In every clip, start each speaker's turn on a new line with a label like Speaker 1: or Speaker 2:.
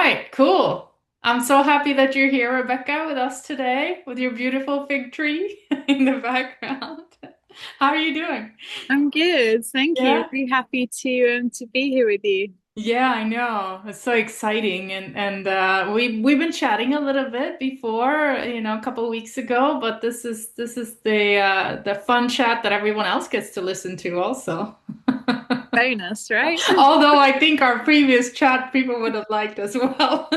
Speaker 1: right, cool. I'm so happy that you're here, Rebecca, with us today with your beautiful fig tree in the background. How are you doing?
Speaker 2: I'm good, thank you.
Speaker 1: Yeah.
Speaker 2: Really happy to be here with you.
Speaker 1: Yeah, I know. It's so exciting and we've been chatting a little bit before, a couple of weeks ago, but this is the fun chat that everyone else gets to listen to also.
Speaker 2: Bonus, right?
Speaker 1: Although I think our previous chat people would have liked as well.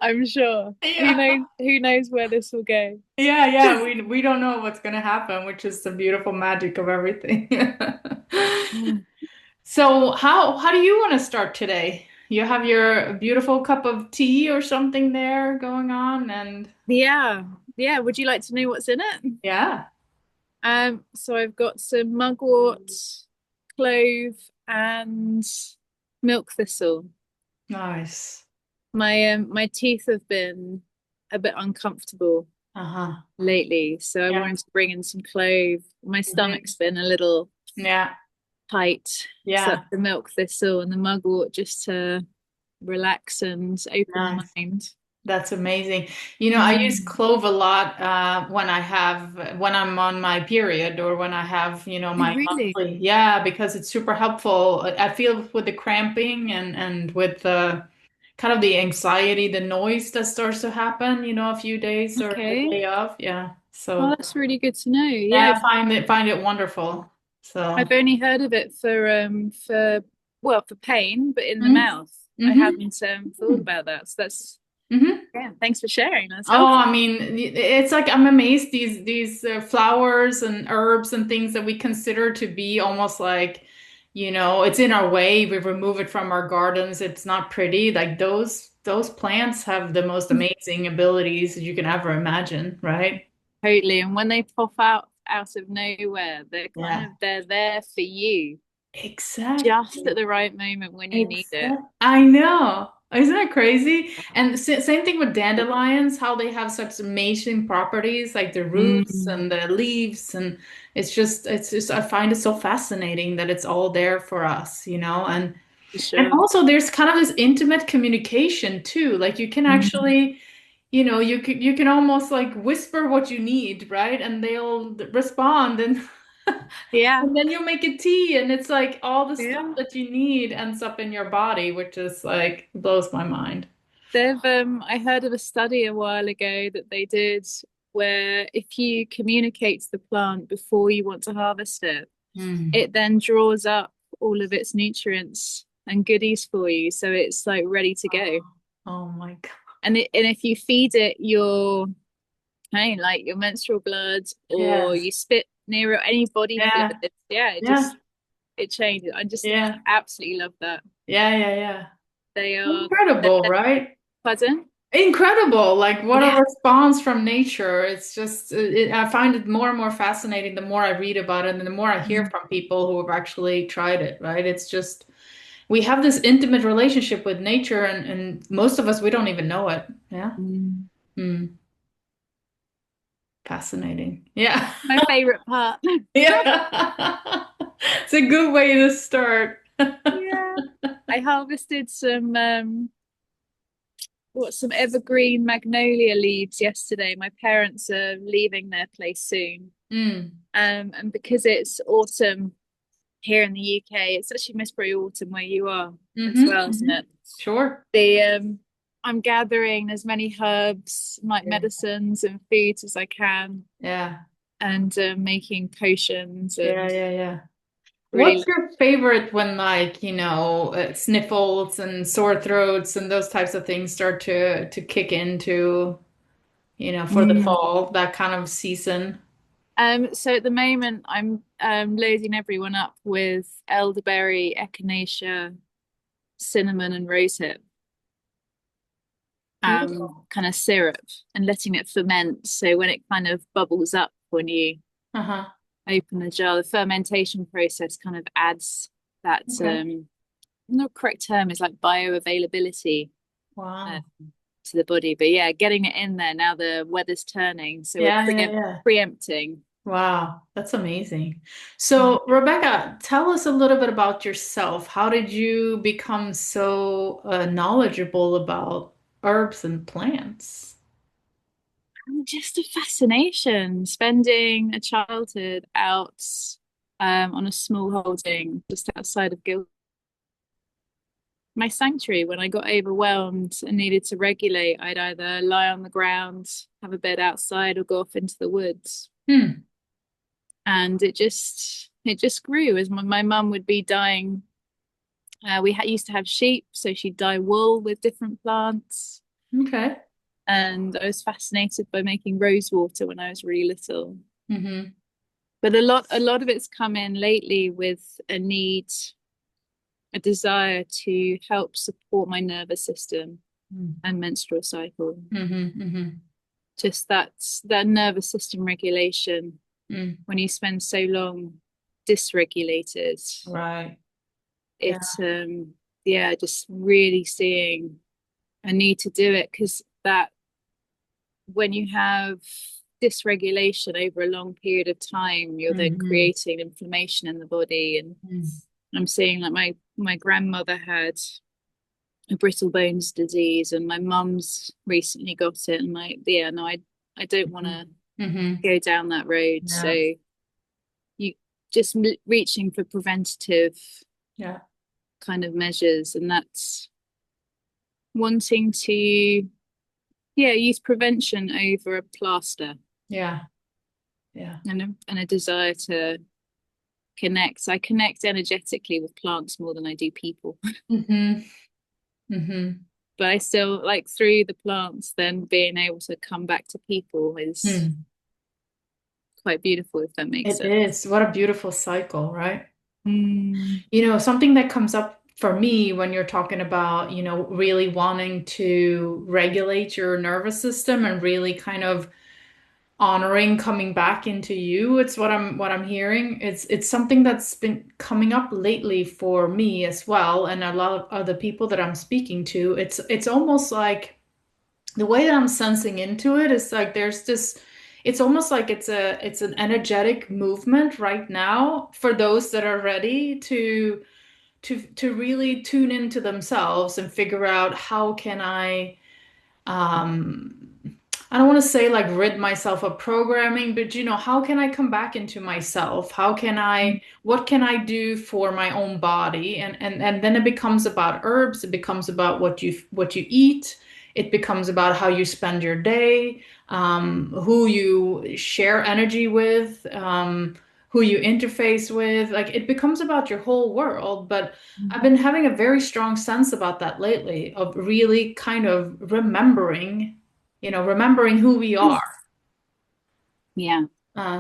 Speaker 2: I'm sure. Who
Speaker 1: Yeah.
Speaker 2: knows? Who knows where this will go?
Speaker 1: Yeah, we don't know what's gonna happen, which is the beautiful magic of everything.
Speaker 2: Mm.
Speaker 1: So how do you want to start today? You have your beautiful cup of tea or something there going on, and
Speaker 2: Yeah, yeah. Would you like to know what's in it?
Speaker 1: yeah,
Speaker 2: So I've got some mugwort, clove, and milk thistle.
Speaker 1: nice.
Speaker 2: My teeth have been a bit uncomfortable
Speaker 1: Uh-huh.
Speaker 2: lately, so I
Speaker 1: Yeah.
Speaker 2: wanted to bring in some clove. My
Speaker 1: Mhm.
Speaker 2: stomach's been a little
Speaker 1: Yeah.
Speaker 2: tight. So
Speaker 1: Yeah.
Speaker 2: that's the milk thistle and the mugwort just to relax and open the
Speaker 1: Nice.
Speaker 2: mind.
Speaker 1: That's amazing. I use
Speaker 2: Mm.
Speaker 1: clove a lot when I'm on my period or when I have,
Speaker 2: Oh,
Speaker 1: my
Speaker 2: really?
Speaker 1: monthly. Yeah, because it's super helpful. I feel with the cramping and with the kind of the anxiety, the noise that starts to happen, a few days or the
Speaker 2: Okay.
Speaker 1: day of. Yeah.
Speaker 2: Oh,
Speaker 1: So
Speaker 2: that's really good to know. Yeah,
Speaker 1: yeah, I find it wonderful.
Speaker 2: I've
Speaker 1: So
Speaker 2: only heard of it for well, for pain, but in the
Speaker 1: mm-hmm.
Speaker 2: mouth. I
Speaker 1: Mm-hmm.
Speaker 2: hadn't thought about that. So that's
Speaker 1: Mm-hmm.
Speaker 2: yeah, thanks for sharing. That's
Speaker 1: Oh,
Speaker 2: helpful.
Speaker 1: I mean, it's like I'm amazed these flowers and herbs and things that we consider to be almost like, it's in our way. We remove it from our gardens. It's not pretty. Like those plants have the most amazing abilities you can ever imagine, right?
Speaker 2: Totally. And when they pop out of nowhere,
Speaker 1: Yeah.
Speaker 2: they're there for you just at
Speaker 1: Exactly.
Speaker 2: the right moment when you need it.
Speaker 1: Exactly. I know. Isn't that crazy? And same thing with dandelions, how they have such amazing properties, like the roots
Speaker 2: Mm,
Speaker 1: and the leaves, and it's just I find it so fascinating that it's all there for us,
Speaker 2: for
Speaker 1: and
Speaker 2: sure.
Speaker 1: also there's kind of this intimate communication too. Like you can
Speaker 2: Mm.
Speaker 1: actually, you can almost like whisper what you need, right? And they'll respond and
Speaker 2: Yeah.
Speaker 1: and then you make a tea, and it's like all the stuff
Speaker 2: Yeah.
Speaker 1: that you need ends up in your body, which is like blows my mind.
Speaker 2: I heard of a study a while ago that they did where if you communicate to the plant before you want to harvest it,
Speaker 1: Mm.
Speaker 2: it then draws up all of its nutrients and goodies for you. So it's like ready to go.
Speaker 1: Oh, oh my God.
Speaker 2: And if you feed it your, hey, like your menstrual blood or
Speaker 1: Yes.
Speaker 2: you spit near it, any body
Speaker 1: Yeah.
Speaker 2: fluids, yeah,
Speaker 1: Yeah.
Speaker 2: it changes. I
Speaker 1: Yeah.
Speaker 2: absolutely love that.
Speaker 1: Yeah. Yeah. Yeah.
Speaker 2: They are,
Speaker 1: Incredible, right?
Speaker 2: pardon?
Speaker 1: Incredible. Like what a
Speaker 2: Yeah.
Speaker 1: response from nature. It's just, I find it more and more fascinating the more I read about it and the more I hear from people who have actually tried it, right? It's just, we have this intimate relationship with nature, and most of us, we don't even know it. Yeah.
Speaker 2: Mm.
Speaker 1: Hmm. Fascinating. Yeah.
Speaker 2: My favorite part.
Speaker 1: Yeah. It's a good way to start.
Speaker 2: Yeah. I harvested some evergreen magnolia leaves yesterday. My parents are leaving their place soon.
Speaker 1: Mm.
Speaker 2: And because it's autumn here in the UK, it's actually must be autumn where you are as
Speaker 1: Mm-hmm.
Speaker 2: well, isn't
Speaker 1: Hmm.
Speaker 2: it?
Speaker 1: Sure.
Speaker 2: The I'm gathering as many herbs, like
Speaker 1: Yeah.
Speaker 2: medicines and foods as I can,
Speaker 1: Yeah.
Speaker 2: and making potions
Speaker 1: Yeah.
Speaker 2: and
Speaker 1: Yeah. Yeah.
Speaker 2: really
Speaker 1: What's your favorite when like, sniffles and sore throats and those types of things start to kick into, for the
Speaker 2: Mm.
Speaker 1: fall, that kind of season?
Speaker 2: So at the moment, I'm loading everyone up with elderberry, echinacea, cinnamon, and rosehip,
Speaker 1: Beautiful.
Speaker 2: kind of syrup, and letting it ferment. So when it kind of bubbles up when you
Speaker 1: Uh-huh.
Speaker 2: open the jar, the fermentation process kind of adds that.
Speaker 1: Okay.
Speaker 2: The correct term is like bioavailability uh,
Speaker 1: Wow.
Speaker 2: to the body. But yeah, getting it in there now. The weather's turning, so we're
Speaker 1: Yeah, yeah, yeah.
Speaker 2: preempting.
Speaker 1: Wow, that's amazing.
Speaker 2: Mm.
Speaker 1: So, Rebecca, tell us a little bit about yourself. How did you become so knowledgeable about herbs and plants?
Speaker 2: Just a fascination, spending a childhood out on a small holding just outside of Guildford, my sanctuary. When I got overwhelmed and needed to regulate, I'd either lie on the ground, have a bed outside, or go off into the woods.
Speaker 1: Hmm.
Speaker 2: And it just grew as my mum would be dyeing. Used to have sheep, so she'd dye wool with different plants.
Speaker 1: Okay.
Speaker 2: And I was fascinated by making rose water when I was really little.
Speaker 1: Mm-hmm.
Speaker 2: But a lot of it's come in lately with a desire to help support my nervous system and menstrual cycle.
Speaker 1: Mm-hmm. Mm-hmm.
Speaker 2: Just that nervous system regulation
Speaker 1: Mm.
Speaker 2: when you spend so long dysregulated.
Speaker 1: Right. Yeah.
Speaker 2: It yeah, just really seeing a need to do it because that when you have dysregulation over a long period of time, you're then
Speaker 1: Mm-hmm.
Speaker 2: creating inflammation in the body. And
Speaker 1: Mm.
Speaker 2: I'm seeing like my grandmother had a brittle bones disease, and my mum's recently got it. And like, yeah, no, I don't want to
Speaker 1: Mm-hmm.
Speaker 2: go down that road. So
Speaker 1: Yeah.
Speaker 2: you just reaching for preventative
Speaker 1: Yeah.
Speaker 2: kind of measures, and that's wanting to, yeah, use prevention over a plaster
Speaker 1: Yeah. Yeah.
Speaker 2: and a desire to connect. I connect energetically with plants more than I do people.
Speaker 1: Mm-hmm. Mm-hmm.
Speaker 2: But I still like through the plants, then being able to come back to people is
Speaker 1: Mm.
Speaker 2: quite beautiful, if that makes
Speaker 1: It
Speaker 2: sense.
Speaker 1: is. What a beautiful cycle, right?
Speaker 2: Mm,
Speaker 1: Something that comes up for me when you're talking about, really wanting to regulate your nervous system and really kind of honoring coming back into you. It's what I'm hearing. It's something that's been coming up lately for me as well, and a lot of other people that I'm speaking to. It's almost like the way that I'm sensing into it is like there's this it's almost like it's an energetic movement right now for those that are ready to really tune into themselves and figure out how can um I don't want to say like rid myself of programming, but how can I come back into myself? What can I do for my own body? And then it becomes about herbs, it becomes about what you eat, it becomes about how you spend your day, who you share energy with, who you interface with. Like it becomes about your whole world. But I've been having a very strong sense about that lately, of really kind of remembering who we are.
Speaker 2: yeah.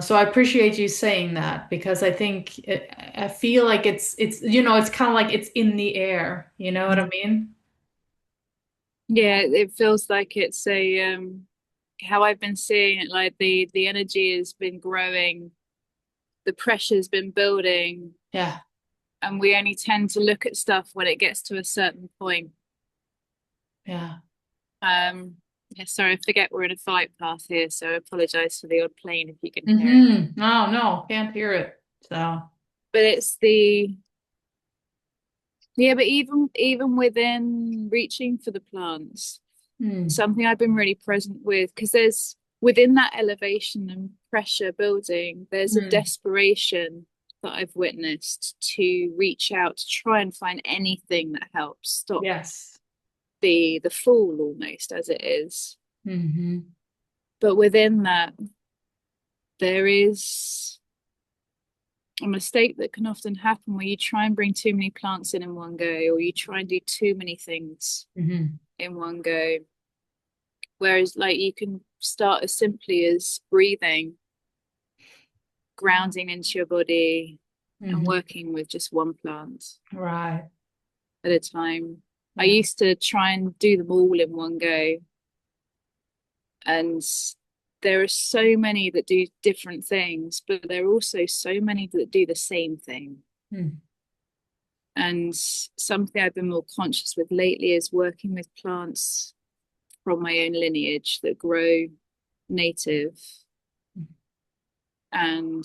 Speaker 1: So I appreciate you saying that because I feel like it's kind of like it's in the air. You know what I mean?
Speaker 2: Yeah, it feels like it's a how I've been seeing it, like the energy has been growing, the pressure's been building,
Speaker 1: Yeah.
Speaker 2: and we only tend to look at stuff when it gets to a certain point.
Speaker 1: Yeah.
Speaker 2: Um, yeah, sorry, I forget we're in a flight path here, so I apologize for the odd plane if you can hear it.
Speaker 1: No, no, can't hear it. So.
Speaker 2: But it's the yeah, but even within reaching for the plants,
Speaker 1: Mm,
Speaker 2: something I've been really present with, because there's within that elevation and pressure building, there's a
Speaker 1: mm,
Speaker 2: desperation that I've witnessed to reach out to try and find anything that helps stop
Speaker 1: yes.
Speaker 2: the fall almost as it is.
Speaker 1: Mm-hmm.
Speaker 2: But within that, there is a mistake that can often happen where you try and bring too many plants in one go, or you try and do too many things
Speaker 1: Mm-hmm.
Speaker 2: in one go. Whereas, like, you can start as simply as breathing, grounding into your body, and
Speaker 1: Mm-hmm.
Speaker 2: working with just one plant
Speaker 1: Right.
Speaker 2: at a time. I
Speaker 1: Yeah.
Speaker 2: used to try and do them all in one go, and there are so many that do different things, but there are also so many that do the same thing.
Speaker 1: Mm.
Speaker 2: And something I've been more conscious with lately is working with plants from my own lineage that grow native and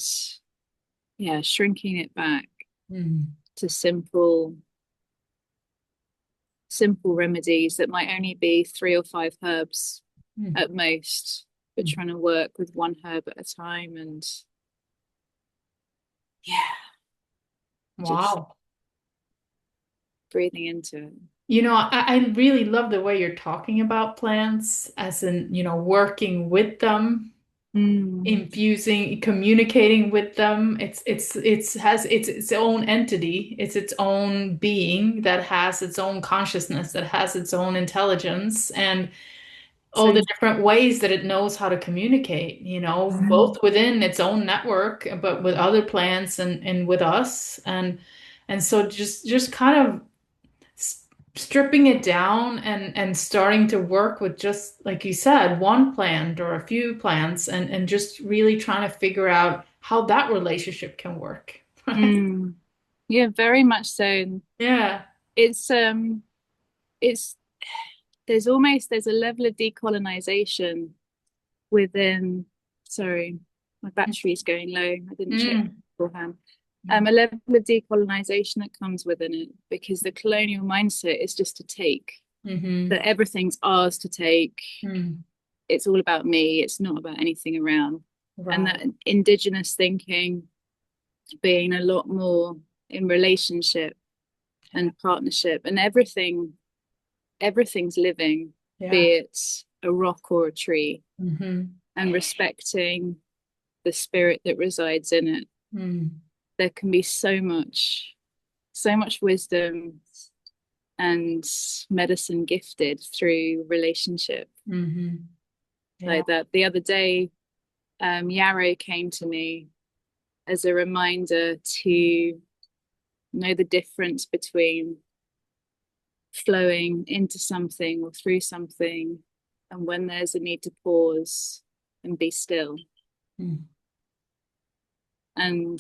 Speaker 2: yeah, shrinking it back
Speaker 1: Mm.
Speaker 2: to simple remedies that might only be 3 or 5 herbs
Speaker 1: Mm.
Speaker 2: at most, but
Speaker 1: Mm.
Speaker 2: trying to work with one herb at a time and yeah, just
Speaker 1: Wow.
Speaker 2: breathing into it.
Speaker 1: I really love the way you're talking about plants, as in, working with them,
Speaker 2: Mm,
Speaker 1: infusing, communicating with them. It's has its own entity. It's its own being that has its own consciousness, that has its own intelligence, and all the
Speaker 2: same.
Speaker 1: different ways that it knows how to communicate, both within its own network, but with other plants and with us. And so just kind of stripping it down and starting to work with, just like you said, one plant or a few plants, and just really trying to figure out how that relationship can work. Right?
Speaker 2: Mm, yeah, very much so. And
Speaker 1: Yeah.
Speaker 2: it's it's there's a level of decolonization within, sorry, my battery's going low. I didn't check
Speaker 1: Mm.
Speaker 2: beforehand. A level of decolonization that comes within it because the colonial mindset is just to take,
Speaker 1: Mm-hmm.
Speaker 2: that everything's ours to take.
Speaker 1: Mm.
Speaker 2: It's all about me. It's not about anything around. And
Speaker 1: Right.
Speaker 2: that indigenous thinking being a lot more in relationship
Speaker 1: Yeah.
Speaker 2: and partnership and everything's living,
Speaker 1: Yeah.
Speaker 2: be it a rock or a tree,
Speaker 1: Mm-hmm.
Speaker 2: and respecting the spirit that resides in it.
Speaker 1: Mm.
Speaker 2: There can be so much wisdom and medicine gifted through relationship
Speaker 1: Mm-hmm. Yeah.
Speaker 2: like that. The other day, Yarrow came to me as a reminder to know the difference between flowing into something or through something and when there's a need to pause and be still.
Speaker 1: Mm.
Speaker 2: And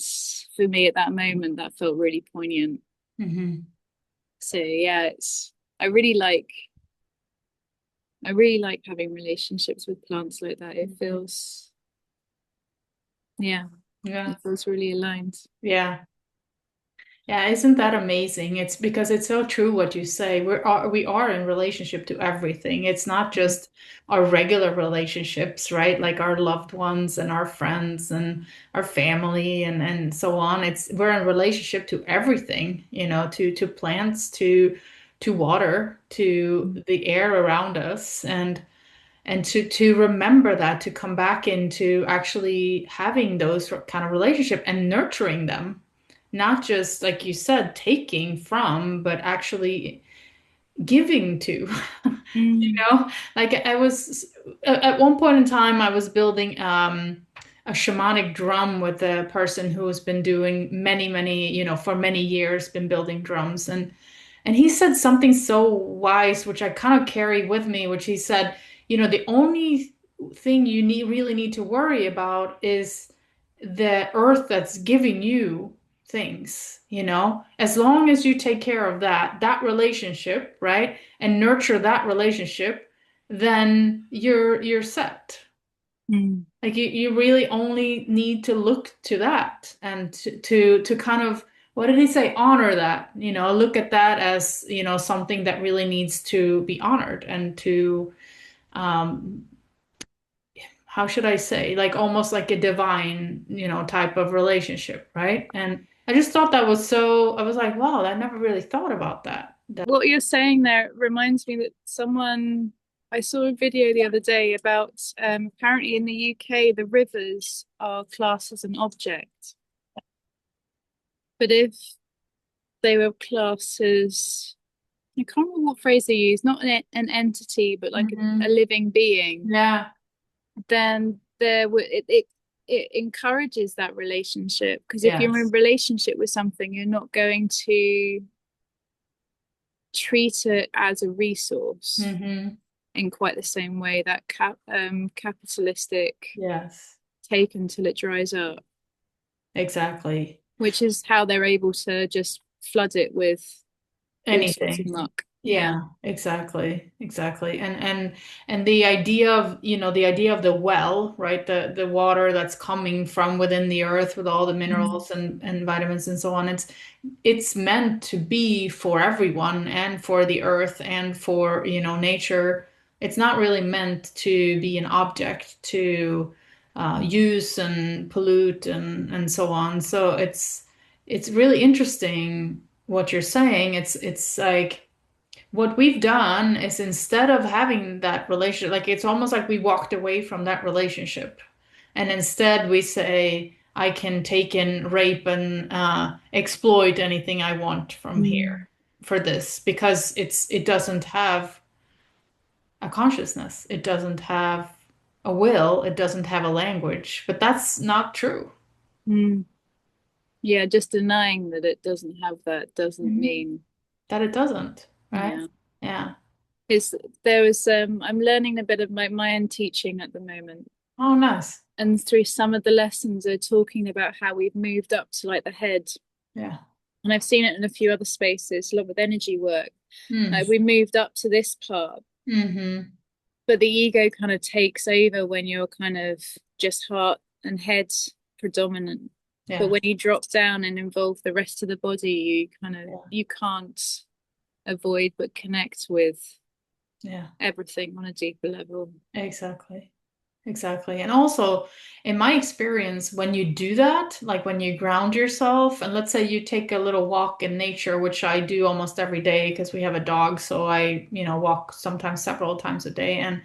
Speaker 2: for me at that moment, that felt really poignant.
Speaker 1: Mm-hmm.
Speaker 2: So yeah, it's I really like having relationships with plants like that. It feels, yeah,
Speaker 1: Yeah.
Speaker 2: it feels really aligned.
Speaker 1: Yeah. Yeah, isn't that amazing? It's because it's so true what you say. We are in relationship to everything. It's not just our regular relationships, right? Like our loved ones and our friends and our family and so on. We're in relationship to everything, to plants, to water, to the air around us, and to remember that, to come back into actually having those kind of relationship and nurturing them, not just like you said, taking from, but actually giving to.
Speaker 2: Mm,
Speaker 1: Like I was at one point in time, I was building a shamanic drum with a person who has been doing many, for many years, been building drums. And he said something so wise, which I kind of carry with me, which he said, the only thing you really need to worry about is the earth that's giving you things, as long as you take care of that relationship, right? And nurture that relationship, then you're set.
Speaker 2: mm,
Speaker 1: Like you really only need to look to that, and to kind of, what did he say? Honor that, look at that as, something that really needs to be honored, and to, um, how should I say, like almost like a divine, type of relationship, right? And I just thought that was so, I was like, wow, I never really thought about that.
Speaker 2: what you're saying there reminds me that I saw a video the other day about apparently in the UK, the rivers are classed as an object. But if they were classed as, I can't remember what phrase they use, not an entity, but like a
Speaker 1: Hmm.
Speaker 2: living being,
Speaker 1: Yeah.
Speaker 2: then there would it encourages that relationship. Because if you're in a
Speaker 1: Yes.
Speaker 2: relationship with something, you're not going to treat it as a resource
Speaker 1: Hmm.
Speaker 2: in quite the same way that capitalistic
Speaker 1: Yes.
Speaker 2: take until it dries up,
Speaker 1: Exactly.
Speaker 2: which is how they're able to just flood it with all sorts of
Speaker 1: Anything.
Speaker 2: muck.
Speaker 1: Yeah, exactly. Exactly. And the idea of, the idea of the well, right? The water that's coming from within the earth with all the
Speaker 2: Mm.
Speaker 1: minerals and vitamins and so on. It's meant to be for everyone and for the earth and for, nature. It's not really meant to be an object to use and pollute and so on. So it's really interesting what you're saying. It's like what we've done is instead of having that relationship, like it's almost like we walked away from that relationship. And instead we say, I can take in rape and exploit anything I want from
Speaker 2: Mm.
Speaker 1: here for this because it doesn't have a consciousness. It doesn't have a will. It doesn't have a language. But that's not true.
Speaker 2: Mm. Yeah, just denying that it doesn't have that doesn't
Speaker 1: Mhm.
Speaker 2: mean,
Speaker 1: That it doesn't, right?
Speaker 2: yeah.
Speaker 1: Yeah.
Speaker 2: It's there was I'm learning a bit of my own teaching at the moment.
Speaker 1: Oh, nice.
Speaker 2: And through some of the lessons are talking about how we've moved up to like the head.
Speaker 1: Yeah.
Speaker 2: And I've seen it in a few other spaces, a lot with energy work.
Speaker 1: Mm.
Speaker 2: Like we moved up to this part,
Speaker 1: Mm-hmm.
Speaker 2: but the ego kind of takes over when you're kind of just heart and head predominant. But
Speaker 1: Yeah.
Speaker 2: when you drop down and involve the rest of the body,
Speaker 1: Yeah.
Speaker 2: you can't avoid but connect with
Speaker 1: Yeah.
Speaker 2: everything on a deeper level.
Speaker 1: Exactly. Exactly. And also, in my experience, when you do that, like when you ground yourself, and let's say you take a little walk in nature, which I do almost every day because we have a dog, so I, walk sometimes several times a day, and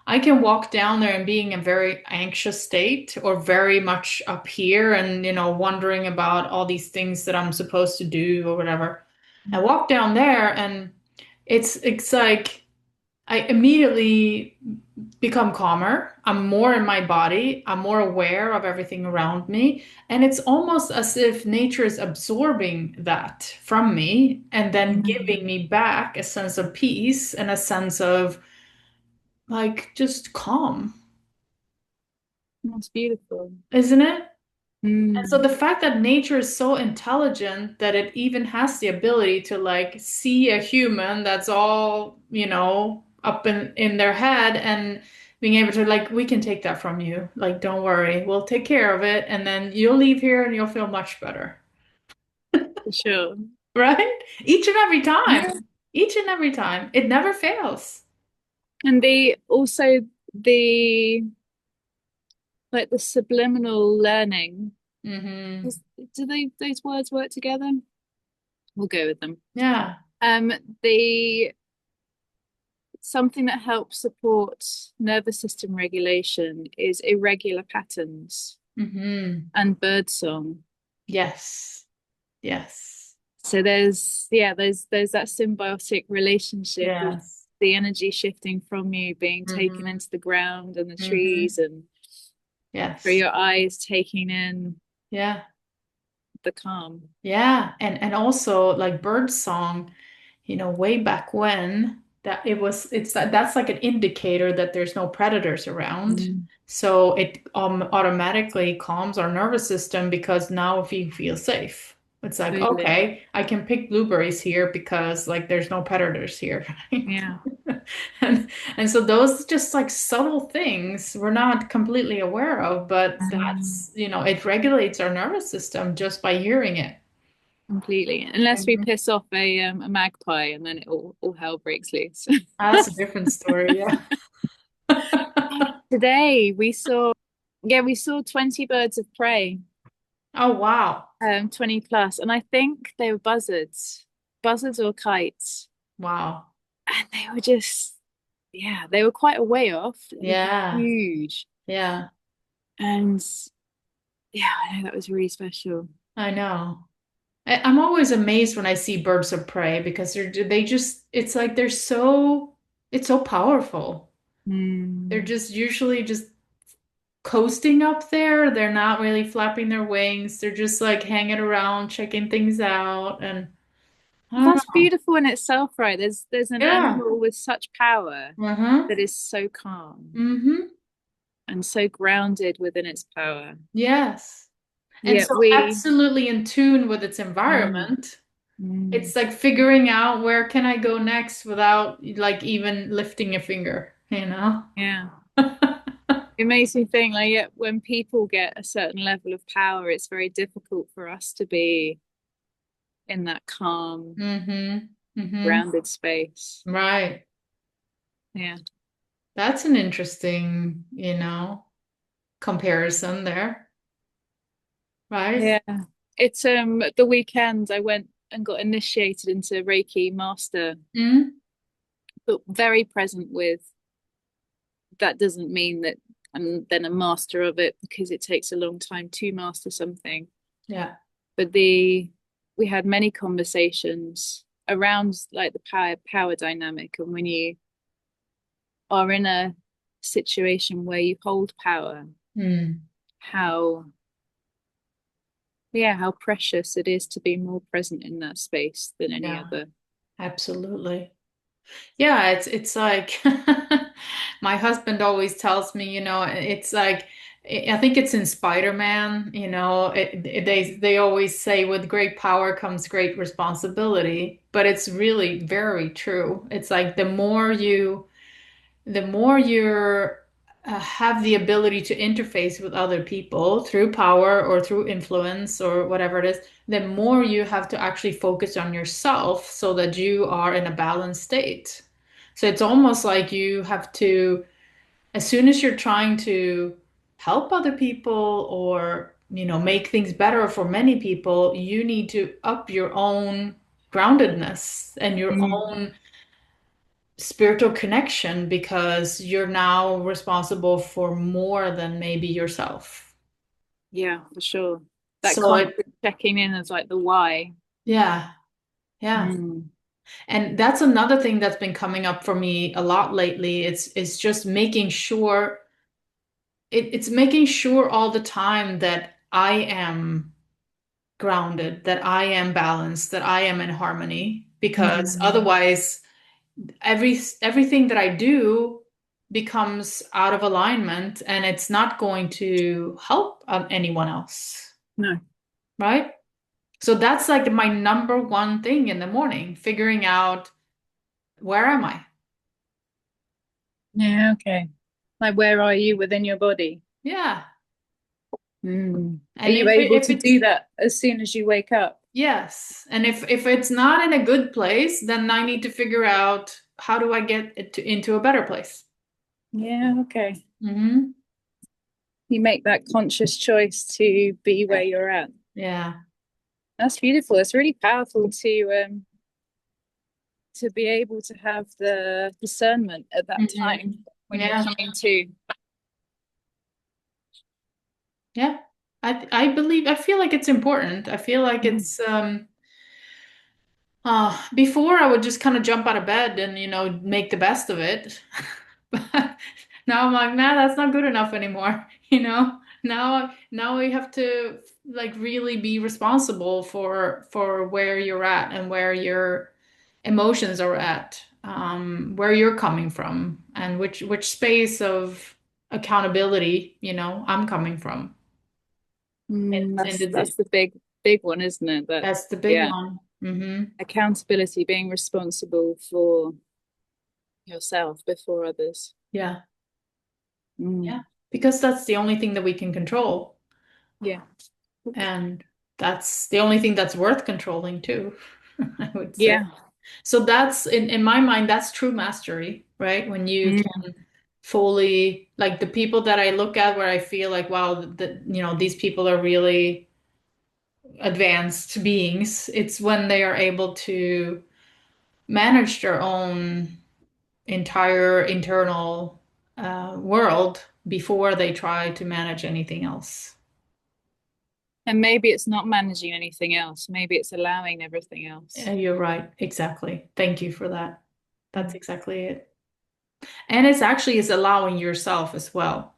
Speaker 1: I can walk down there and being in a very anxious state or very much up here and, wondering about all these things that I'm supposed to do or whatever. I walk down there and it's like I immediately become calmer. I'm more in my body. I'm more aware of everything around me. And it's almost as if nature is absorbing that from me and then
Speaker 2: Mm,
Speaker 1: giving me back a sense of peace and a sense of like just calm,
Speaker 2: that's beautiful.
Speaker 1: isn't it? And so
Speaker 2: Mm,
Speaker 1: the fact that nature is so intelligent that it even has the ability to like see a human that's all, up in their head and being able to like, we can take that from you. Like, don't worry, we'll take care of it. And then you'll leave here and you'll feel much better.
Speaker 2: for sure.
Speaker 1: Right? Each and every time.
Speaker 2: Yeah.
Speaker 1: Each and every time. It never fails.
Speaker 2: And the like the subliminal learning.
Speaker 1: Hmm.
Speaker 2: Is, do they those words work together? We'll go with them.
Speaker 1: Yeah.
Speaker 2: Um, the something that helps support nervous system regulation is irregular patterns
Speaker 1: Hmm.
Speaker 2: and birdsong.
Speaker 1: Yes. Yes.
Speaker 2: So there's that symbiotic relationship of
Speaker 1: Yes.
Speaker 2: the energy shifting from you being taken
Speaker 1: Hmm.
Speaker 2: into the ground and the trees
Speaker 1: Hmm.
Speaker 2: and through
Speaker 1: Yes.
Speaker 2: your eyes taking in
Speaker 1: Yeah.
Speaker 2: the calm.
Speaker 1: Yeah, and also like bird song, way back when that that's like an indicator that there's no predators around.
Speaker 2: Mm,
Speaker 1: So it automatically calms our nervous system because now if you feel safe. It's like,
Speaker 2: totally.
Speaker 1: okay, I can pick blueberries here because like there's no predators here, right?
Speaker 2: Yeah.
Speaker 1: And and so those just like subtle things we're not completely aware of, but
Speaker 2: Mm,
Speaker 1: that's, it regulates our nervous system just by hearing it.
Speaker 2: completely. Unless we
Speaker 1: Mhm.
Speaker 2: piss off a magpie and then all hell breaks loose.
Speaker 1: That's a different story, yeah.
Speaker 2: Today we saw 20 birds of prey,
Speaker 1: Oh, wow.
Speaker 2: 20 plus, and I think they were buzzards or kites.
Speaker 1: Wow.
Speaker 2: And they were just, yeah, they were quite a way off. They were
Speaker 1: Yeah.
Speaker 2: huge.
Speaker 1: Yeah.
Speaker 2: And yeah, I know that was really special.
Speaker 1: I know. I'm always amazed when I see birds of prey because they just, it's like it's so powerful. They're
Speaker 2: Mm.
Speaker 1: just usually just coasting up there. They're not really flapping their wings. They're just like hanging around, checking things out. And I don't
Speaker 2: That's
Speaker 1: know.
Speaker 2: beautiful in itself, right? There's an
Speaker 1: Yeah.
Speaker 2: animal with such power
Speaker 1: Uh-huh.
Speaker 2: that is so calm
Speaker 1: Mm-hmm.
Speaker 2: and so grounded within its power.
Speaker 1: Yes. And
Speaker 2: Yet
Speaker 1: so
Speaker 2: we
Speaker 1: absolutely in tune with its
Speaker 2: mm,
Speaker 1: environment.
Speaker 2: Mm.
Speaker 1: It's like figuring out where can I go next without like even lifting a finger, you know?
Speaker 2: Yeah. It makes me think like yeah, when people get a certain level of power, it's very difficult for us to be in that calm,
Speaker 1: Mm-hmm. Mm-hmm.
Speaker 2: grounded space.
Speaker 1: Right.
Speaker 2: Yeah.
Speaker 1: That's an interesting, comparison there, right?
Speaker 2: Yeah. It's the weekend I went and got initiated into Reiki Master,
Speaker 1: Mm.
Speaker 2: but very present with that doesn't mean that I'm then a master of it because it takes a long time to master something.
Speaker 1: Yeah.
Speaker 2: But we had many conversations around like the power dynamic, and when you are in a situation where you hold power,
Speaker 1: Mm.
Speaker 2: how yeah, how precious it is to be more present in that space than any
Speaker 1: Yeah,
Speaker 2: other.
Speaker 1: absolutely. Yeah, it's like my husband always tells me, it's like I think it's in Spider-Man, they always say with great power comes great responsibility, but it's really very true. It's like the more you have the ability to interface with other people through power or through influence or whatever it is, the more you have to actually focus on yourself so that you are in a balanced state. So it's almost like you have to, as soon as you're trying to help other people or, make things better for many people, you need to up your own groundedness and your
Speaker 2: Mm,
Speaker 1: own spiritual connection because you're now responsible for more than maybe yourself.
Speaker 2: yeah, for sure. That
Speaker 1: So it,
Speaker 2: constant checking in is like the why.
Speaker 1: yeah, yeah.
Speaker 2: Mm,
Speaker 1: And that's another thing that's been coming up for me a lot lately. It's just making sure it's making sure all the time that I am grounded, that I am balanced, that I am in harmony, because
Speaker 2: mm,
Speaker 1: otherwise everything that I do becomes out of alignment and it's not going to help anyone else,
Speaker 2: no.
Speaker 1: right? So that's like my number one thing in the morning, figuring out where am I?
Speaker 2: Yeah, okay. Like where are you within your body?
Speaker 1: Yeah.
Speaker 2: Mm. Are
Speaker 1: And
Speaker 2: you
Speaker 1: if
Speaker 2: able
Speaker 1: if
Speaker 2: to
Speaker 1: it's
Speaker 2: do that as soon as you wake up?
Speaker 1: yes, and if it's not in a good place, then I need to figure out how do I get into a better place.
Speaker 2: Yeah, okay.
Speaker 1: Hmm.
Speaker 2: You make that conscious choice to be where
Speaker 1: Yeah.
Speaker 2: you're at.
Speaker 1: Yeah.
Speaker 2: That's beautiful. It's really powerful to be able to have the discernment at that
Speaker 1: Hmm.
Speaker 2: time when you're
Speaker 1: Yeah.
Speaker 2: coming to.
Speaker 1: Yeah. I feel like it's important. I feel like
Speaker 2: Mhm.
Speaker 1: it's before I would just kind of jump out of bed and make the best of it. But now I'm like, nah, that's not good enough anymore. Now we have to like really be responsible for where you're at and where your emotions are at, where you're coming from, and which space of accountability, I'm coming from.
Speaker 2: Mm,
Speaker 1: And
Speaker 2: that's the big one, isn't it? That
Speaker 1: that's the big
Speaker 2: yeah,
Speaker 1: one. Hmm.
Speaker 2: accountability, being responsible for yourself before others.
Speaker 1: Yeah. Yeah.
Speaker 2: Mm,
Speaker 1: Because that's the only thing that we can control.
Speaker 2: yeah,
Speaker 1: And that's the only thing that's worth controlling too, I would say.
Speaker 2: yeah.
Speaker 1: So that's in my mind, that's true mastery, right? When you
Speaker 2: Mm.
Speaker 1: can fully like the people that I look at where I feel like, wow, these people are really advanced beings. It's when they are able to manage their own entire internal world before they try to manage anything else.
Speaker 2: And maybe it's not managing anything else. Maybe it's allowing everything else.
Speaker 1: You're right. Exactly. Thank you for that. That's
Speaker 2: Mm.
Speaker 1: exactly it. And it's actually is allowing yourself as well,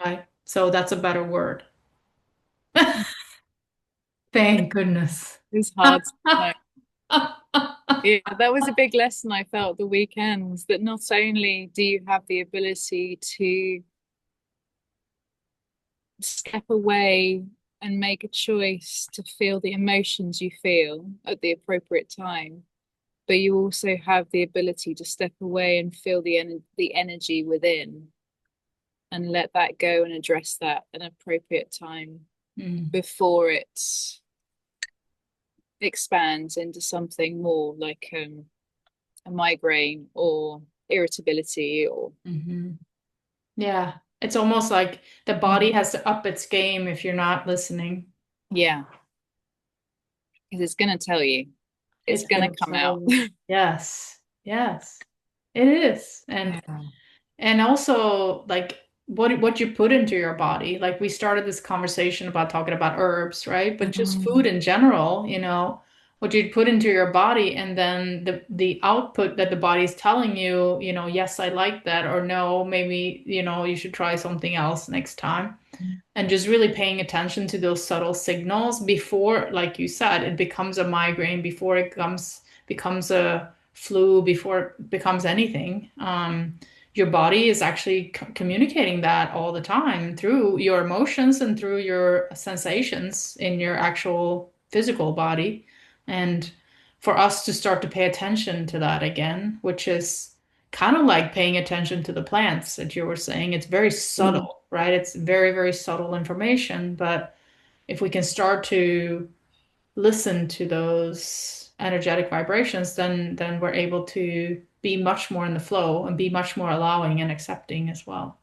Speaker 1: right? So that's a better word. Thank goodness.
Speaker 2: It's hard. Like, yeah, that was a big lesson I felt the weekends that not only do you have the ability to step away and make a choice to feel the emotions you feel at the appropriate time, but you also have the ability to step away and feel the energy within and let that go and address that at an appropriate time
Speaker 1: Mm.
Speaker 2: before it expands into something more like a migraine or irritability or
Speaker 1: Hmm. Yeah. It's almost like the body has to up its game if you're not listening.
Speaker 2: yeah, because it's gonna tell you, it's
Speaker 1: It's
Speaker 2: gonna
Speaker 1: gonna
Speaker 2: come
Speaker 1: tell
Speaker 2: out.
Speaker 1: you. Yes. Yes. It is.
Speaker 2: Yeah.
Speaker 1: And also like what you put into your body. Like we started this conversation about talking about herbs, right? But just food
Speaker 2: Mm.
Speaker 1: in general, what you put into your body and then the output that the body is telling you, yes, I like that, or no, maybe, you should try something else next time. And just really paying attention to those subtle signals before, like you said, it becomes a migraine, before it becomes a flu, before it becomes anything. Your body is actually communicating that all the time through your emotions and through your sensations in your actual physical body. And for us to start to pay attention to that again, which is kind of like paying attention to the plants that you were saying. It's very
Speaker 2: Mm.
Speaker 1: subtle, right? It's very, very subtle information. But if we can start to listen to those energetic vibrations, then we're able to be much more in the flow and be much more allowing and accepting as well.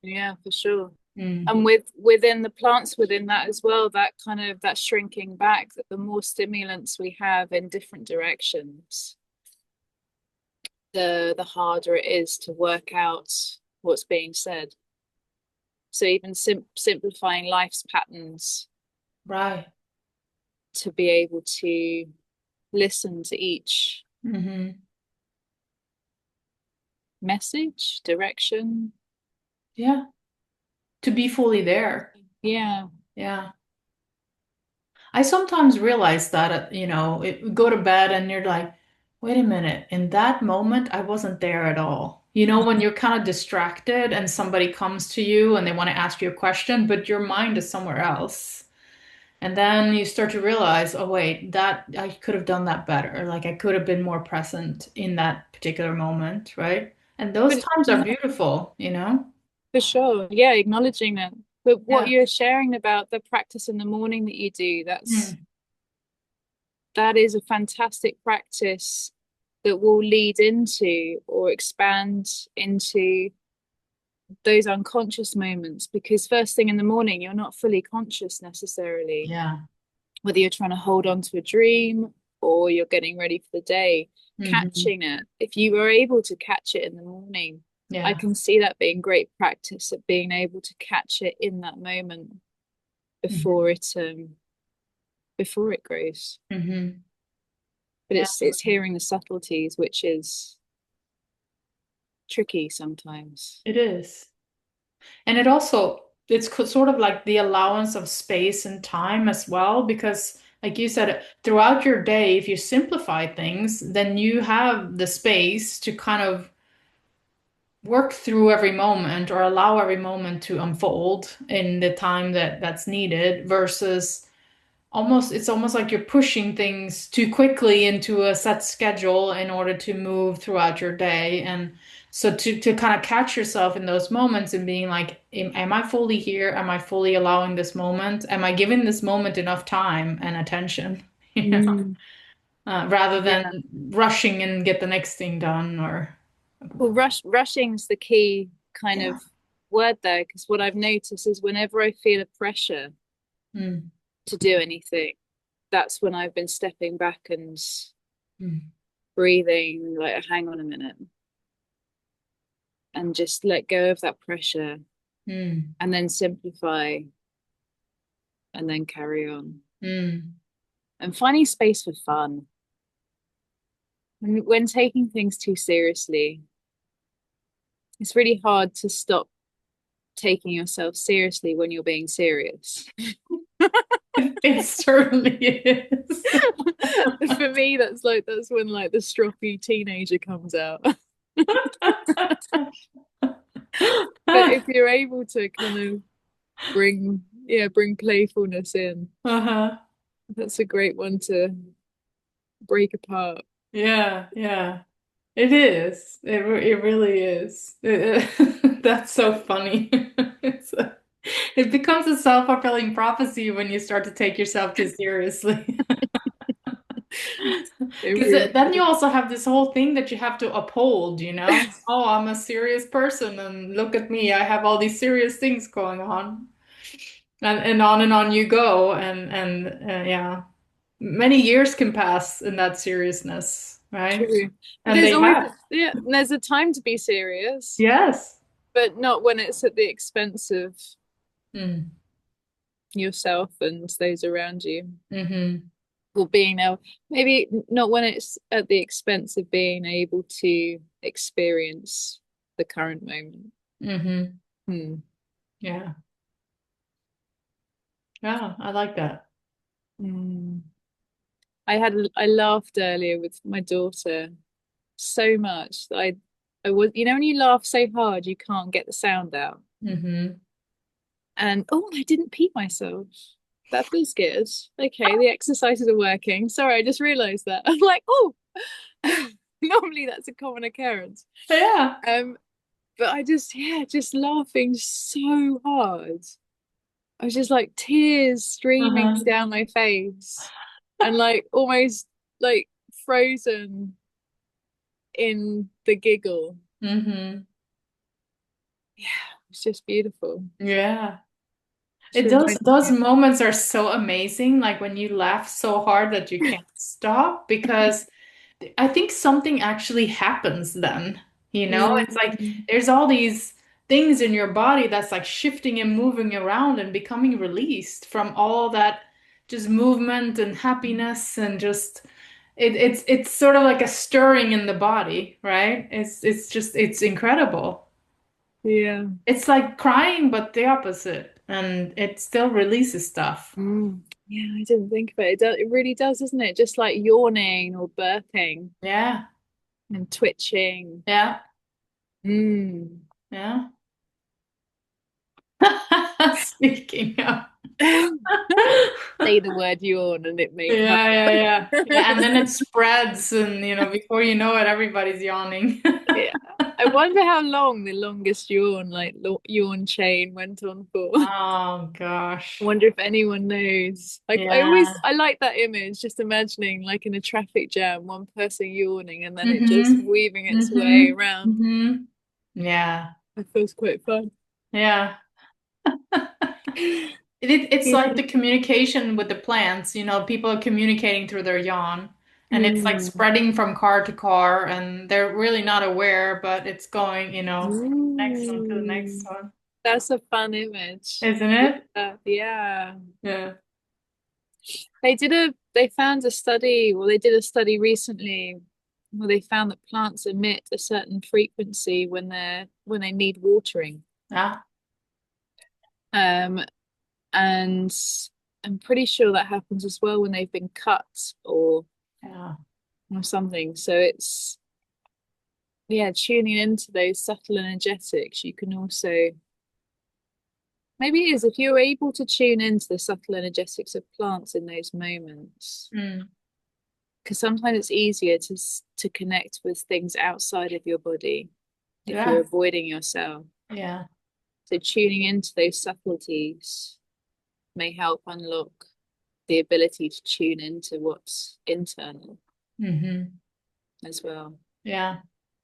Speaker 2: Yeah, for sure.
Speaker 1: Mm.
Speaker 2: And within the plants within that as well, that kind of that shrinking back, that the more stimulants we have in different directions, the harder it is to work out what's being said. So even simplifying life's patterns
Speaker 1: Right.
Speaker 2: to be able to listen to each
Speaker 1: Hmm.
Speaker 2: message, direction.
Speaker 1: Yeah. To be fully there.
Speaker 2: Yeah.
Speaker 1: Yeah. I sometimes realize that, go to bed and you're like, wait a minute, in that moment, I wasn't there at all. When you're kind of distracted and somebody comes to you and they want to ask you a question, but your mind is somewhere else. And then you start to realize, oh, wait, that I could have done that better. Like I could have been more present in that particular moment, right? And those
Speaker 2: But
Speaker 1: times are
Speaker 2: yeah,
Speaker 1: beautiful.
Speaker 2: for sure. Yeah, acknowledging that. But what
Speaker 1: Yeah.
Speaker 2: you're sharing about the practice in the morning that you do,
Speaker 1: Mm.
Speaker 2: that is a fantastic practice that will lead into or expand into those unconscious moments, because first thing in the morning you're not fully conscious necessarily,
Speaker 1: Yeah.
Speaker 2: whether you're trying to hold on to a dream or you're getting ready for the day.
Speaker 1: Hmm.
Speaker 2: Catching it, if you were able to catch it in the morning, I
Speaker 1: Yeah.
Speaker 2: can see that being great practice at being able to catch it in that moment
Speaker 1: Hmm.
Speaker 2: before it grows.
Speaker 1: Hmm.
Speaker 2: But
Speaker 1: Yeah,
Speaker 2: it's hearing the subtleties, which is tricky sometimes.
Speaker 1: it is. And it's sort of like the allowance of space and time as well, because like you said, throughout your day, if you simplify things, then you have the space to kind of work through every moment or allow every moment to unfold in the time that's needed versus it's almost like you're pushing things too quickly into a set schedule in order to move throughout your day. And so to kind of catch yourself in those moments and being like, am I fully here? Am I fully allowing this moment? Am I giving this moment enough time and attention?
Speaker 2: Mm,
Speaker 1: Rather than
Speaker 2: yeah.
Speaker 1: rushing and get the next thing done or
Speaker 2: Well, rushing's the key kind
Speaker 1: yeah.
Speaker 2: of word there, because what I've noticed is whenever I feel a pressure
Speaker 1: Mm,
Speaker 2: to do anything, that's when I've been stepping back and
Speaker 1: mm,
Speaker 2: breathing, like, hang on a minute, and just let go of that pressure
Speaker 1: mm,
Speaker 2: and then simplify and then carry on.
Speaker 1: mm.
Speaker 2: And finding space for fun. When taking things too seriously, it's really hard to stop taking yourself seriously when you're being serious.
Speaker 1: It certainly is.
Speaker 2: For me, that's when like the stroppy teenager comes out. But if you're able to kind of bring yeah, bring playfulness in.
Speaker 1: Uh-huh.
Speaker 2: That's a great one to break apart.
Speaker 1: Yeah, yeah. It is. It really is. That's so funny. It's it becomes a self-fulfilling prophecy when you start to take yourself too seriously.
Speaker 2: It
Speaker 1: Because
Speaker 2: really
Speaker 1: then you
Speaker 2: is.
Speaker 1: also have this whole thing that you have to uphold, you know? Oh, I'm a serious person, and look at me, I have all these serious things going on. And on you go, and yeah, many years can pass in that seriousness, right?
Speaker 2: True. But
Speaker 1: And
Speaker 2: there's
Speaker 1: they
Speaker 2: always,
Speaker 1: have.
Speaker 2: yeah, there's a time to be serious,
Speaker 1: Yes.
Speaker 2: but not when it's at the expense of
Speaker 1: Mm.
Speaker 2: yourself and those around you.
Speaker 1: Mm-hmm.
Speaker 2: Or being able, maybe not when it's at the expense of being able to experience the current moment.
Speaker 1: Mm-hmm.
Speaker 2: Hmm.
Speaker 1: Yeah. Yeah, I like that.
Speaker 2: Hmm. I laughed earlier with my daughter so much that I was, when you laugh so hard you can't get the sound out.
Speaker 1: Mm-hmm.
Speaker 2: And oh, I didn't pee myself. That feels good. Okay, the exercises are working. Sorry, I just realized that. I'm like, oh, normally that's a common occurrence.
Speaker 1: Yeah.
Speaker 2: Um, but I just, yeah, just laughing so hard. I was just like tears streaming
Speaker 1: Uh-huh.
Speaker 2: down my face and like almost like frozen in the giggle.
Speaker 1: Mm-hmm.
Speaker 2: Yeah, it's just beautiful.
Speaker 1: Yeah.
Speaker 2: Just reminded
Speaker 1: Those
Speaker 2: me.
Speaker 1: moments are so amazing, like when you laugh so hard that you can't stop, because I think something actually happens then, you know? It's like
Speaker 2: Mm,
Speaker 1: there's all these things in your body that's like shifting and moving around and becoming released from all that just movement and happiness, and just it's sort of like a stirring in the body, right? It's just it's incredible.
Speaker 2: yeah.
Speaker 1: It's like crying, but the opposite, and it still releases stuff.
Speaker 2: Mm. Yeah, I didn't think of it. It really does, doesn't it? Just like yawning or burping
Speaker 1: Yeah,
Speaker 2: and twitching.
Speaker 1: yeah,
Speaker 2: Mm.
Speaker 1: yeah. Speaking of.
Speaker 2: Say the word yawn and it may come.
Speaker 1: Yeah, yeah, yeah. Yeah, and then it spreads, and before you know it, everybody's yawning.
Speaker 2: Yeah. I wonder how long the longest yawn, like yawn chain went on for.
Speaker 1: Oh
Speaker 2: I
Speaker 1: gosh.
Speaker 2: wonder if anyone knows. Like
Speaker 1: Yeah.
Speaker 2: I like that image, just imagining like in a traffic jam, one person yawning and then it just
Speaker 1: Mm-hmm.
Speaker 2: weaving its way
Speaker 1: Mm-hmm.
Speaker 2: around.
Speaker 1: Mm-hmm. Yeah.
Speaker 2: It feels quite fun.
Speaker 1: Yeah. It's like
Speaker 2: Yeah.
Speaker 1: the communication with the plants, people are communicating through their yawn, and it's like
Speaker 2: Mm.
Speaker 1: spreading from car to car, and they're really not aware, but it's going, next one to the next
Speaker 2: Ooh,
Speaker 1: one.
Speaker 2: that's a fun image.
Speaker 1: Isn't it?
Speaker 2: Yeah, yeah.
Speaker 1: Yeah.
Speaker 2: They found a study, well, they did a study recently where they found that plants emit a certain frequency when they need watering.
Speaker 1: Yeah.
Speaker 2: Um, and I'm pretty sure that happens as well when they've been cut
Speaker 1: Yeah.
Speaker 2: or something. So it's yeah, tuning into those subtle energetics. You can also maybe it is if you're able to tune into the subtle energetics of plants in those moments.
Speaker 1: Mm.
Speaker 2: Because sometimes it's easier to connect with things outside of your body if you're
Speaker 1: Yeah.
Speaker 2: avoiding yourself.
Speaker 1: Yeah.
Speaker 2: So tuning into those subtleties may help unlock the ability to tune into what's internal
Speaker 1: Mm-hmm.
Speaker 2: as well.
Speaker 1: Yeah.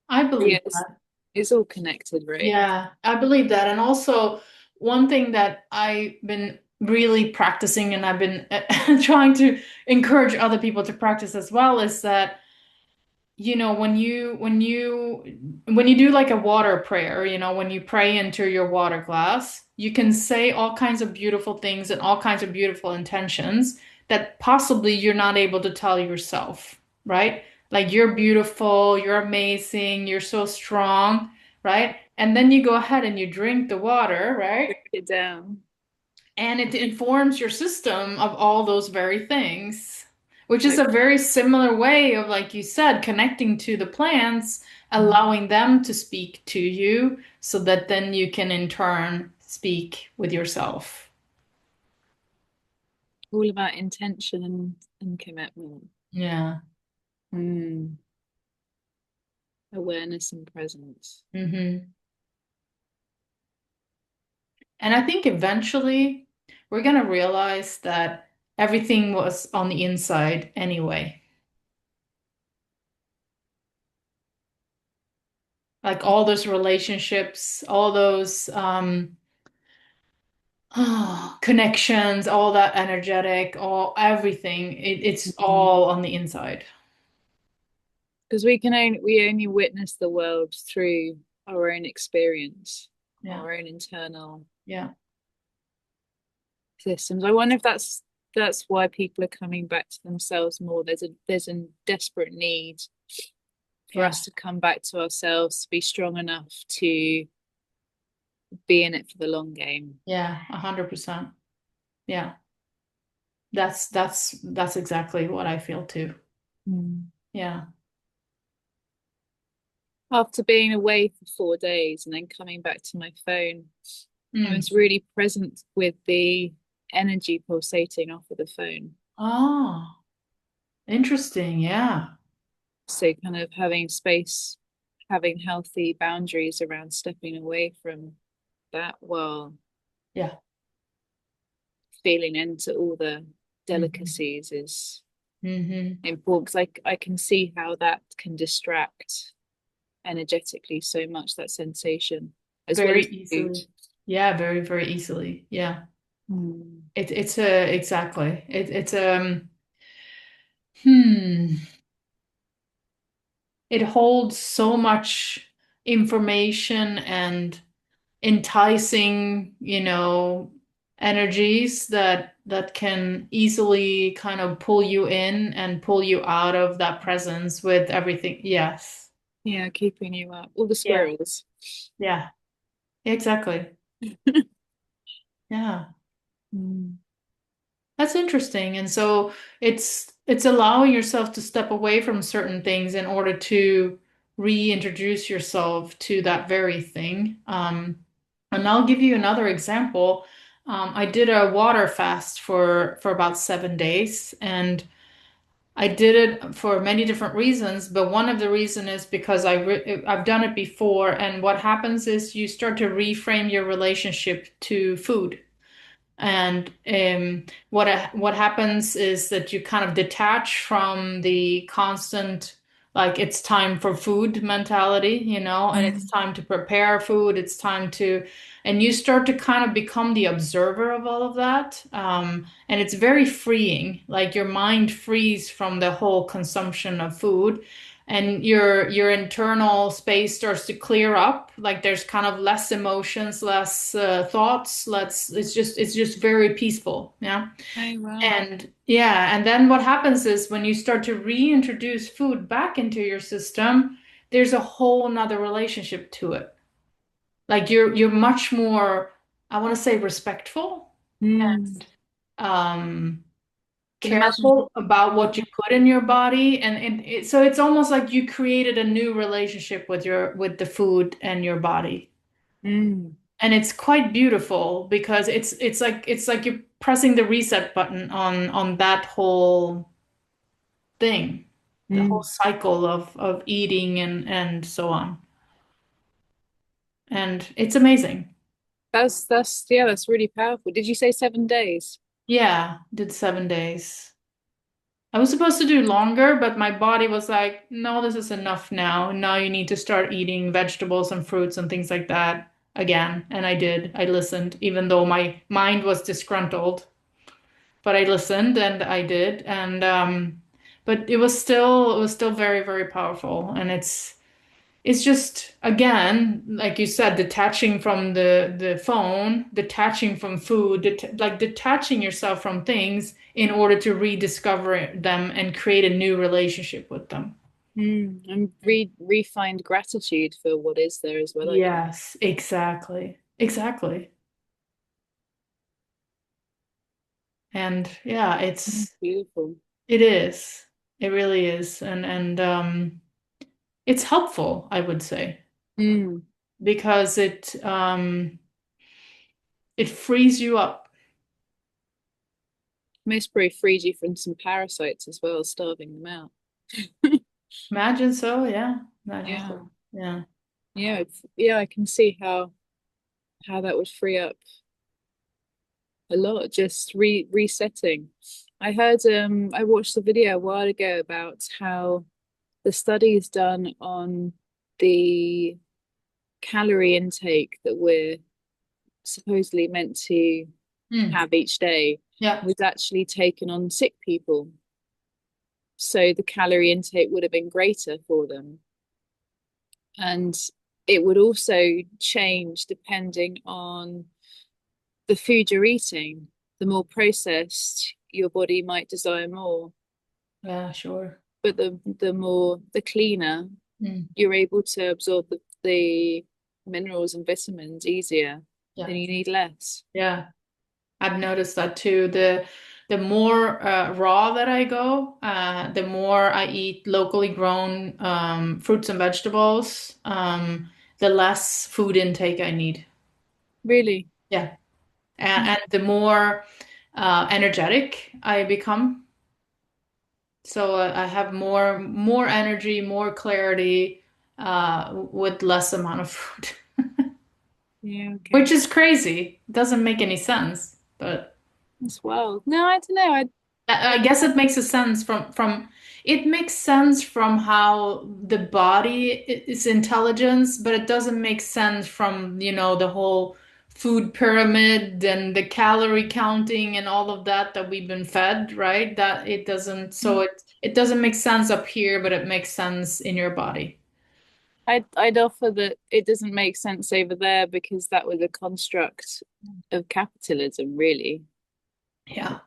Speaker 1: I believe
Speaker 2: Yes,
Speaker 1: that.
Speaker 2: it's all connected, right?
Speaker 1: Yeah, I believe that. And also, one thing that I've been really practicing, and I've been trying to encourage other people to practice as well, is that when you do like a water prayer, when you pray into your water glass, you can say all kinds of beautiful things and all kinds of beautiful intentions that possibly you're not able to tell yourself, right? Like you're beautiful, you're amazing, you're so strong, right? And then you go ahead and you drink the water, right?
Speaker 2: Break it down.
Speaker 1: And it informs your system of all those very things, which is
Speaker 2: Like,
Speaker 1: a very similar way of, like you said, connecting to the plants, allowing them to speak to you so that then you can in turn speak with yourself.
Speaker 2: All about intention and commitment.
Speaker 1: Yeah.
Speaker 2: Mm. Awareness and presence.
Speaker 1: Hmm. And I think eventually we're going to realize that everything was on the inside anyway. Like all those relationships, all those connections, all that energetic, all everything, it's all on the inside.
Speaker 2: Because we only witness the world through our own experience,
Speaker 1: Yeah.
Speaker 2: our own internal
Speaker 1: Yeah.
Speaker 2: systems. I wonder if that's why people are coming back to themselves more. There's a desperate need for
Speaker 1: Yeah.
Speaker 2: us to come back to ourselves, to be strong enough to be in it for the long game.
Speaker 1: Yeah. 100%. Yeah. That's exactly what I feel too.
Speaker 2: Mm.
Speaker 1: Yeah.
Speaker 2: After being away for 4 days and then coming back to my phone, I
Speaker 1: Mm.
Speaker 2: was really present with the energy pulsating off of the phone.
Speaker 1: Oh, interesting. Yeah.
Speaker 2: So kind of having space, having healthy boundaries around stepping away from that while
Speaker 1: Yeah.
Speaker 2: feeling into all the
Speaker 1: Hmm.
Speaker 2: delicacies is
Speaker 1: Hmm.
Speaker 2: important because I can see how that can distract energetically so much, that sensation, as well
Speaker 1: Very
Speaker 2: as food.
Speaker 1: easily. Yeah, very, very easily. Yeah.
Speaker 2: Mm.
Speaker 1: It's a exactly. It's hmm. It holds so much information and enticing, energies that can easily kind of pull you in and pull you out of that presence with everything. Yes.
Speaker 2: Yeah, keeping you up. All the
Speaker 1: Yeah.
Speaker 2: squirrels.
Speaker 1: Yeah. Exactly. Yeah.
Speaker 2: Mm.
Speaker 1: That's interesting. And so it's allowing yourself to step away from certain things in order to reintroduce yourself to that very thing. And I'll give you another example. I did a water fast for about 7 days, and I did it for many different reasons, but one of the reasons is because I've done it before, and what happens is you start to reframe your relationship to food. And what happens is that you kind of detach from the constant, like it's time for food mentality, and it's
Speaker 2: Mm.
Speaker 1: time to prepare food, it's time to, and you start to kind of become the observer of all of that. And it's very freeing, like your mind frees from the whole consumption of food. And your internal space starts to clear up, like there's kind of less emotions, less thoughts, less, it's just very peaceful, yeah.
Speaker 2: Oh, wow.
Speaker 1: And yeah, and then what happens is when you start to reintroduce food back into your system, there's a whole nother relationship to it. Like you're much more, I want to say, respectful
Speaker 2: Mm.
Speaker 1: and um
Speaker 2: Can imagine.
Speaker 1: careful about what you put in your body. And so it's almost like you created a new relationship with the food and your body.
Speaker 2: Mm.
Speaker 1: And it's quite beautiful because it's like you're pressing the reset button on that whole thing, the whole
Speaker 2: Mm.
Speaker 1: cycle of eating and so on. And it's amazing.
Speaker 2: That's yeah, that's really powerful. Did you say 7 days?
Speaker 1: Yeah, did 7 days. I was supposed to do longer, but my body was like, no, this is enough now. Now you need to start eating vegetables and fruits and things like that again. And I did. I listened, even though my mind was disgruntled. But I listened and I did. And but it was still very, very powerful. And it's just, again, like you said, detaching from the phone, detaching from food, like detaching yourself from things in order to rediscover them and create a new relationship with them.
Speaker 2: Mm. And refind gratitude for what is there as well, I guess.
Speaker 1: Yes, exactly. Exactly. And yeah,
Speaker 2: Mm. Beautiful.
Speaker 1: it is. It really is. And it's helpful, I would say,
Speaker 2: Mm.
Speaker 1: because it frees you up.
Speaker 2: Most probably frees you from some parasites as well, starving them out.
Speaker 1: Imagine so, yeah. Imagine
Speaker 2: Yeah.
Speaker 1: so. Yeah.
Speaker 2: Yeah, yeah, I can see how that would free up a lot, just resetting. I watched a video a while ago about how the studies done on the calorie intake that we're supposedly meant to
Speaker 1: Mm.
Speaker 2: have each day
Speaker 1: Yeah.
Speaker 2: was actually taken on sick people. So the calorie intake would have been greater for them. And it would also change depending on the food you're eating. The more processed, your body might desire more,
Speaker 1: Yeah, sure.
Speaker 2: but the cleaner,
Speaker 1: Mm.
Speaker 2: you're able to absorb the minerals and vitamins easier,
Speaker 1: Yeah.
Speaker 2: and you need less.
Speaker 1: Yeah. I've noticed that too. The more raw that I go, the more I eat locally grown fruits and vegetables, the less food intake I need.
Speaker 2: Really.
Speaker 1: Yeah. And the more energetic I become. So I have more energy, more clarity with less amount of food,
Speaker 2: Yeah,
Speaker 1: which
Speaker 2: okay.
Speaker 1: is crazy. Doesn't make any sense, but.
Speaker 2: As well. No, I don't know.
Speaker 1: I guess it makes a sense from it makes sense from how the body is intelligence, but it doesn't make sense from, the whole food pyramid and the calorie counting and all of that we've been fed, right? That it doesn't, so it doesn't make sense up here, but it makes sense in your body.
Speaker 2: I'd offer that it doesn't make sense over there because that was a construct of capitalism, really.
Speaker 1: Yeah.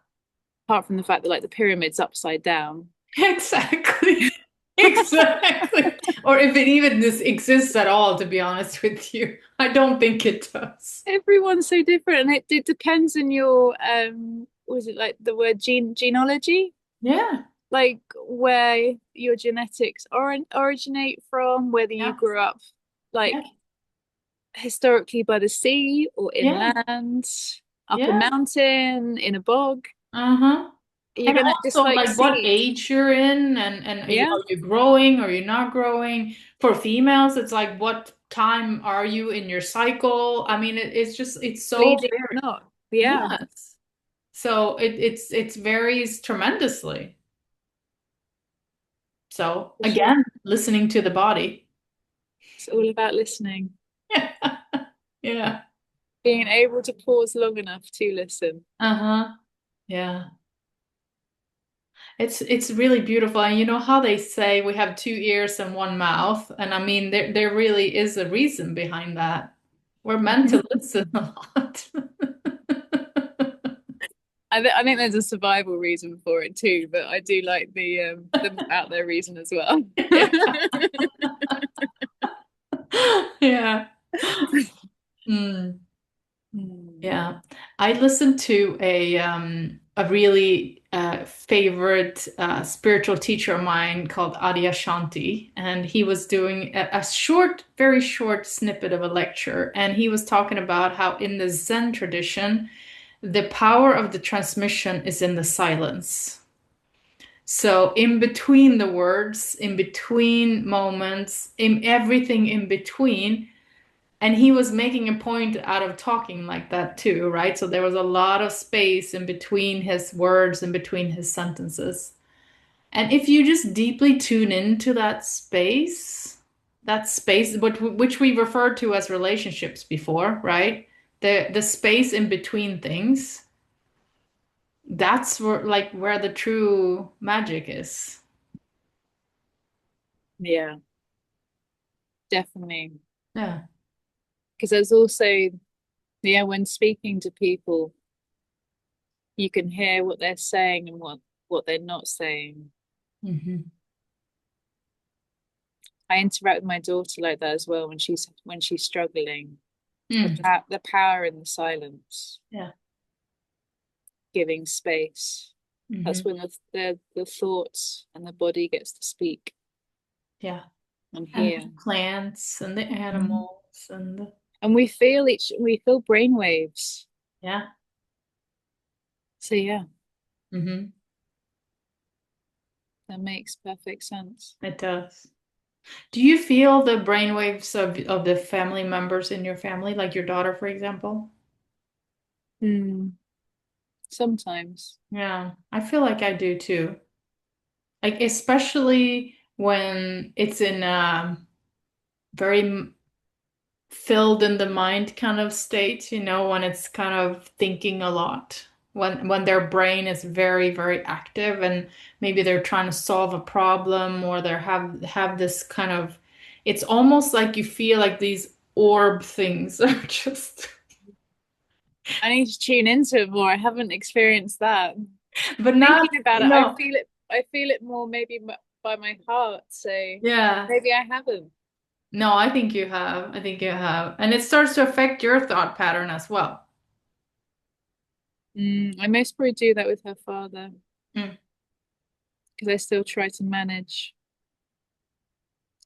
Speaker 2: Apart from the fact that like the pyramid's upside down.
Speaker 1: Exactly. Exactly. Or if it even this exists at all, to be honest with you. I don't think it does.
Speaker 2: Everyone's so different, and it depends on your was it like the word genealogy?
Speaker 1: Yeah.
Speaker 2: Like where your genetics originate from, whether you
Speaker 1: Yeah.
Speaker 2: grew up
Speaker 1: Yeah.
Speaker 2: like historically by the sea or
Speaker 1: Yeah.
Speaker 2: inland, up a
Speaker 1: Yeah.
Speaker 2: mountain, in a bog.
Speaker 1: Uh-huh.
Speaker 2: You're
Speaker 1: And
Speaker 2: gonna just
Speaker 1: also
Speaker 2: like
Speaker 1: like what
Speaker 2: seeds.
Speaker 1: age you're in and
Speaker 2: Yeah,
Speaker 1: are you growing or you're not growing? For females, it's like what time are you in your cycle? I mean, it's so
Speaker 2: bleeding or
Speaker 1: very
Speaker 2: not. Yeah,
Speaker 1: yes. So it varies tremendously. So
Speaker 2: for sure.
Speaker 1: again, listening to the body.
Speaker 2: It's all about listening,
Speaker 1: Yeah.
Speaker 2: being able to pause long enough to listen.
Speaker 1: Uh-huh. Yeah. It's really beautiful. And you know how they say we have two ears and one mouth? And I mean there really is a reason behind that. We're meant to listen a lot.
Speaker 2: I think there's a survival reason for it too, but I do like the out there reason as well.
Speaker 1: Yeah. Yeah. Mm.
Speaker 2: Hmm.
Speaker 1: Yeah, I listened to a really favorite spiritual teacher of mine called Shanti, and he was doing a short, very short snippet of a lecture, and he was talking about how in the Zen tradition, the power of the transmission is in the silence. So in between the words, in between moments, in everything in between, and he was making a point out of talking like that too, right? So there was a lot of space in between his words, in between his sentences. And if you just deeply tune into that space, which we referred to as relationships before, right? The space in between things, that's where the true magic is.
Speaker 2: Yeah, definitely.
Speaker 1: Yeah.
Speaker 2: Because there's also, yeah, when speaking to people, you can hear what they're saying and what they're not saying.
Speaker 1: Hmm.
Speaker 2: I interact with my daughter like that as well when she's struggling.
Speaker 1: Mm.
Speaker 2: The power in the silence,
Speaker 1: Yeah.
Speaker 2: giving space. That's
Speaker 1: Hmm.
Speaker 2: when the thoughts and the body gets to speak
Speaker 1: Yeah.
Speaker 2: and
Speaker 1: And
Speaker 2: hear.
Speaker 1: the plants and the
Speaker 2: Mhm.
Speaker 1: animals and
Speaker 2: And we feel brain waves.
Speaker 1: yeah.
Speaker 2: So yeah.
Speaker 1: Hmm.
Speaker 2: That makes perfect sense.
Speaker 1: It does. Do you feel the brainwaves of the family members in your family, like your daughter, for example?
Speaker 2: Hmm. Sometimes.
Speaker 1: Yeah, I feel like I do too. Like especially when it's in a very filled in the mind kind of state, when it's kind of thinking a lot. When their brain is very, very active and maybe they're trying to solve a problem or they have this kind of, it's almost like you feel like these orb things are just,
Speaker 2: I need to tune into it more. I haven't experienced that.
Speaker 1: but not,
Speaker 2: Thinking about it, I feel it. I feel it more maybe by my heart. So
Speaker 1: yeah.
Speaker 2: maybe I haven't.
Speaker 1: No, I think you have. I think you have. And it starts to affect your thought pattern as well.
Speaker 2: I most probably do that with her father
Speaker 1: Mm.
Speaker 2: because I still try to manage.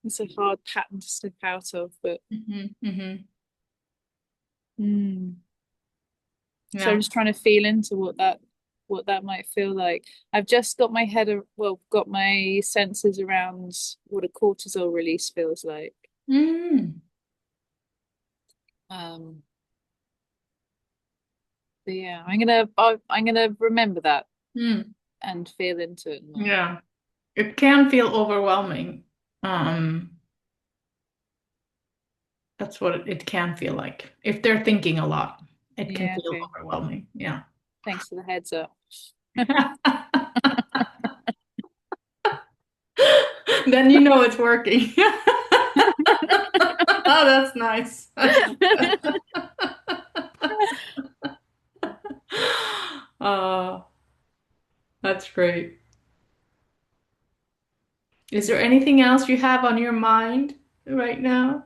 Speaker 2: It's a hard pattern to slip out of, but
Speaker 1: Hmm. Hmm.
Speaker 2: mm. So I'm
Speaker 1: Yeah.
Speaker 2: just trying to feel into what that might feel like. I've just got my got my senses around what a cortisol release feels like.
Speaker 1: Mm.
Speaker 2: Um, but yeah, I'm gonna remember that
Speaker 1: Mm.
Speaker 2: and feel into it more.
Speaker 1: Yeah. It can feel overwhelming. Um, that's what it can feel like. If they're thinking a lot, it can
Speaker 2: Yeah,
Speaker 1: feel
Speaker 2: okay.
Speaker 1: overwhelming. Yeah.
Speaker 2: Thanks for the heads up.
Speaker 1: Then you know it's working. Oh, that's nice. I love that. Uh, that's great. Is there anything else you have on your mind right now?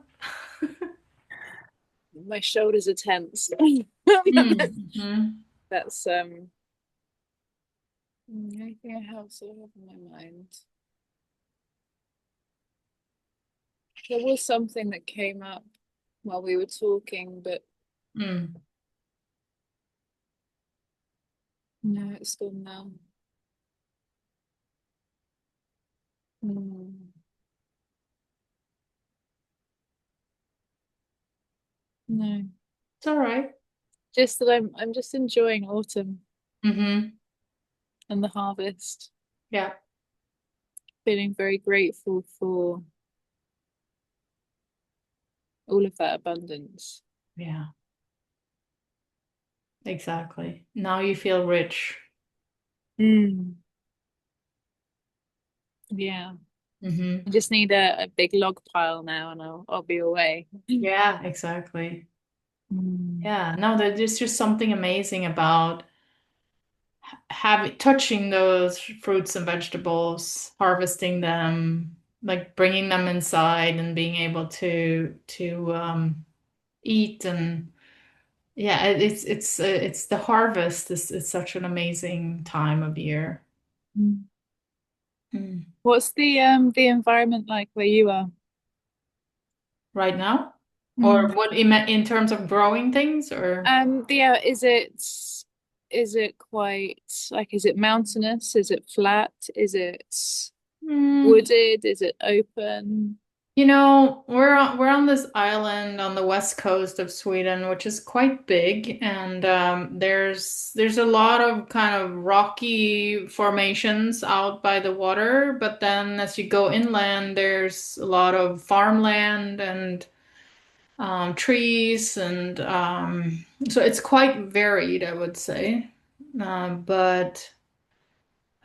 Speaker 2: My shoulders are tense.
Speaker 1: Mm-hmm.
Speaker 2: That's anything I have sort of in my mind. There was something that came up while we were talking, but
Speaker 1: Mm.
Speaker 2: no, it's gone now. Mm, no,
Speaker 1: It's all right.
Speaker 2: just that I'm just enjoying autumn
Speaker 1: Mm-hmm.
Speaker 2: and the harvest,
Speaker 1: Yeah.
Speaker 2: feeling very grateful for all of that abundance.
Speaker 1: Yeah, exactly. Now you feel rich.
Speaker 2: Mm, yeah,
Speaker 1: Mm-hmm.
Speaker 2: I just need a big log pile now, and I'll be away.
Speaker 1: Yeah, exactly.
Speaker 2: Mm,
Speaker 1: Yeah, no, there's just something amazing about having touching those fruits and vegetables, harvesting them, like bringing them inside and being able to eat and yeah, it's the harvest is such an amazing time of year.
Speaker 2: mm.
Speaker 1: Mm.
Speaker 2: What's the environment like where you are?
Speaker 1: Right now, or
Speaker 2: Mm.
Speaker 1: what in terms of growing things, or
Speaker 2: Yeah, is it quite like is it mountainous? Is it flat? Is it
Speaker 1: mm,
Speaker 2: wooded? Is it open?
Speaker 1: we're on this island on the west coast of Sweden, which is quite big, and there's a lot of kind of rocky formations out by the water, but then as you go inland, there's a lot of farmland and trees, and so it's quite varied, I would say. But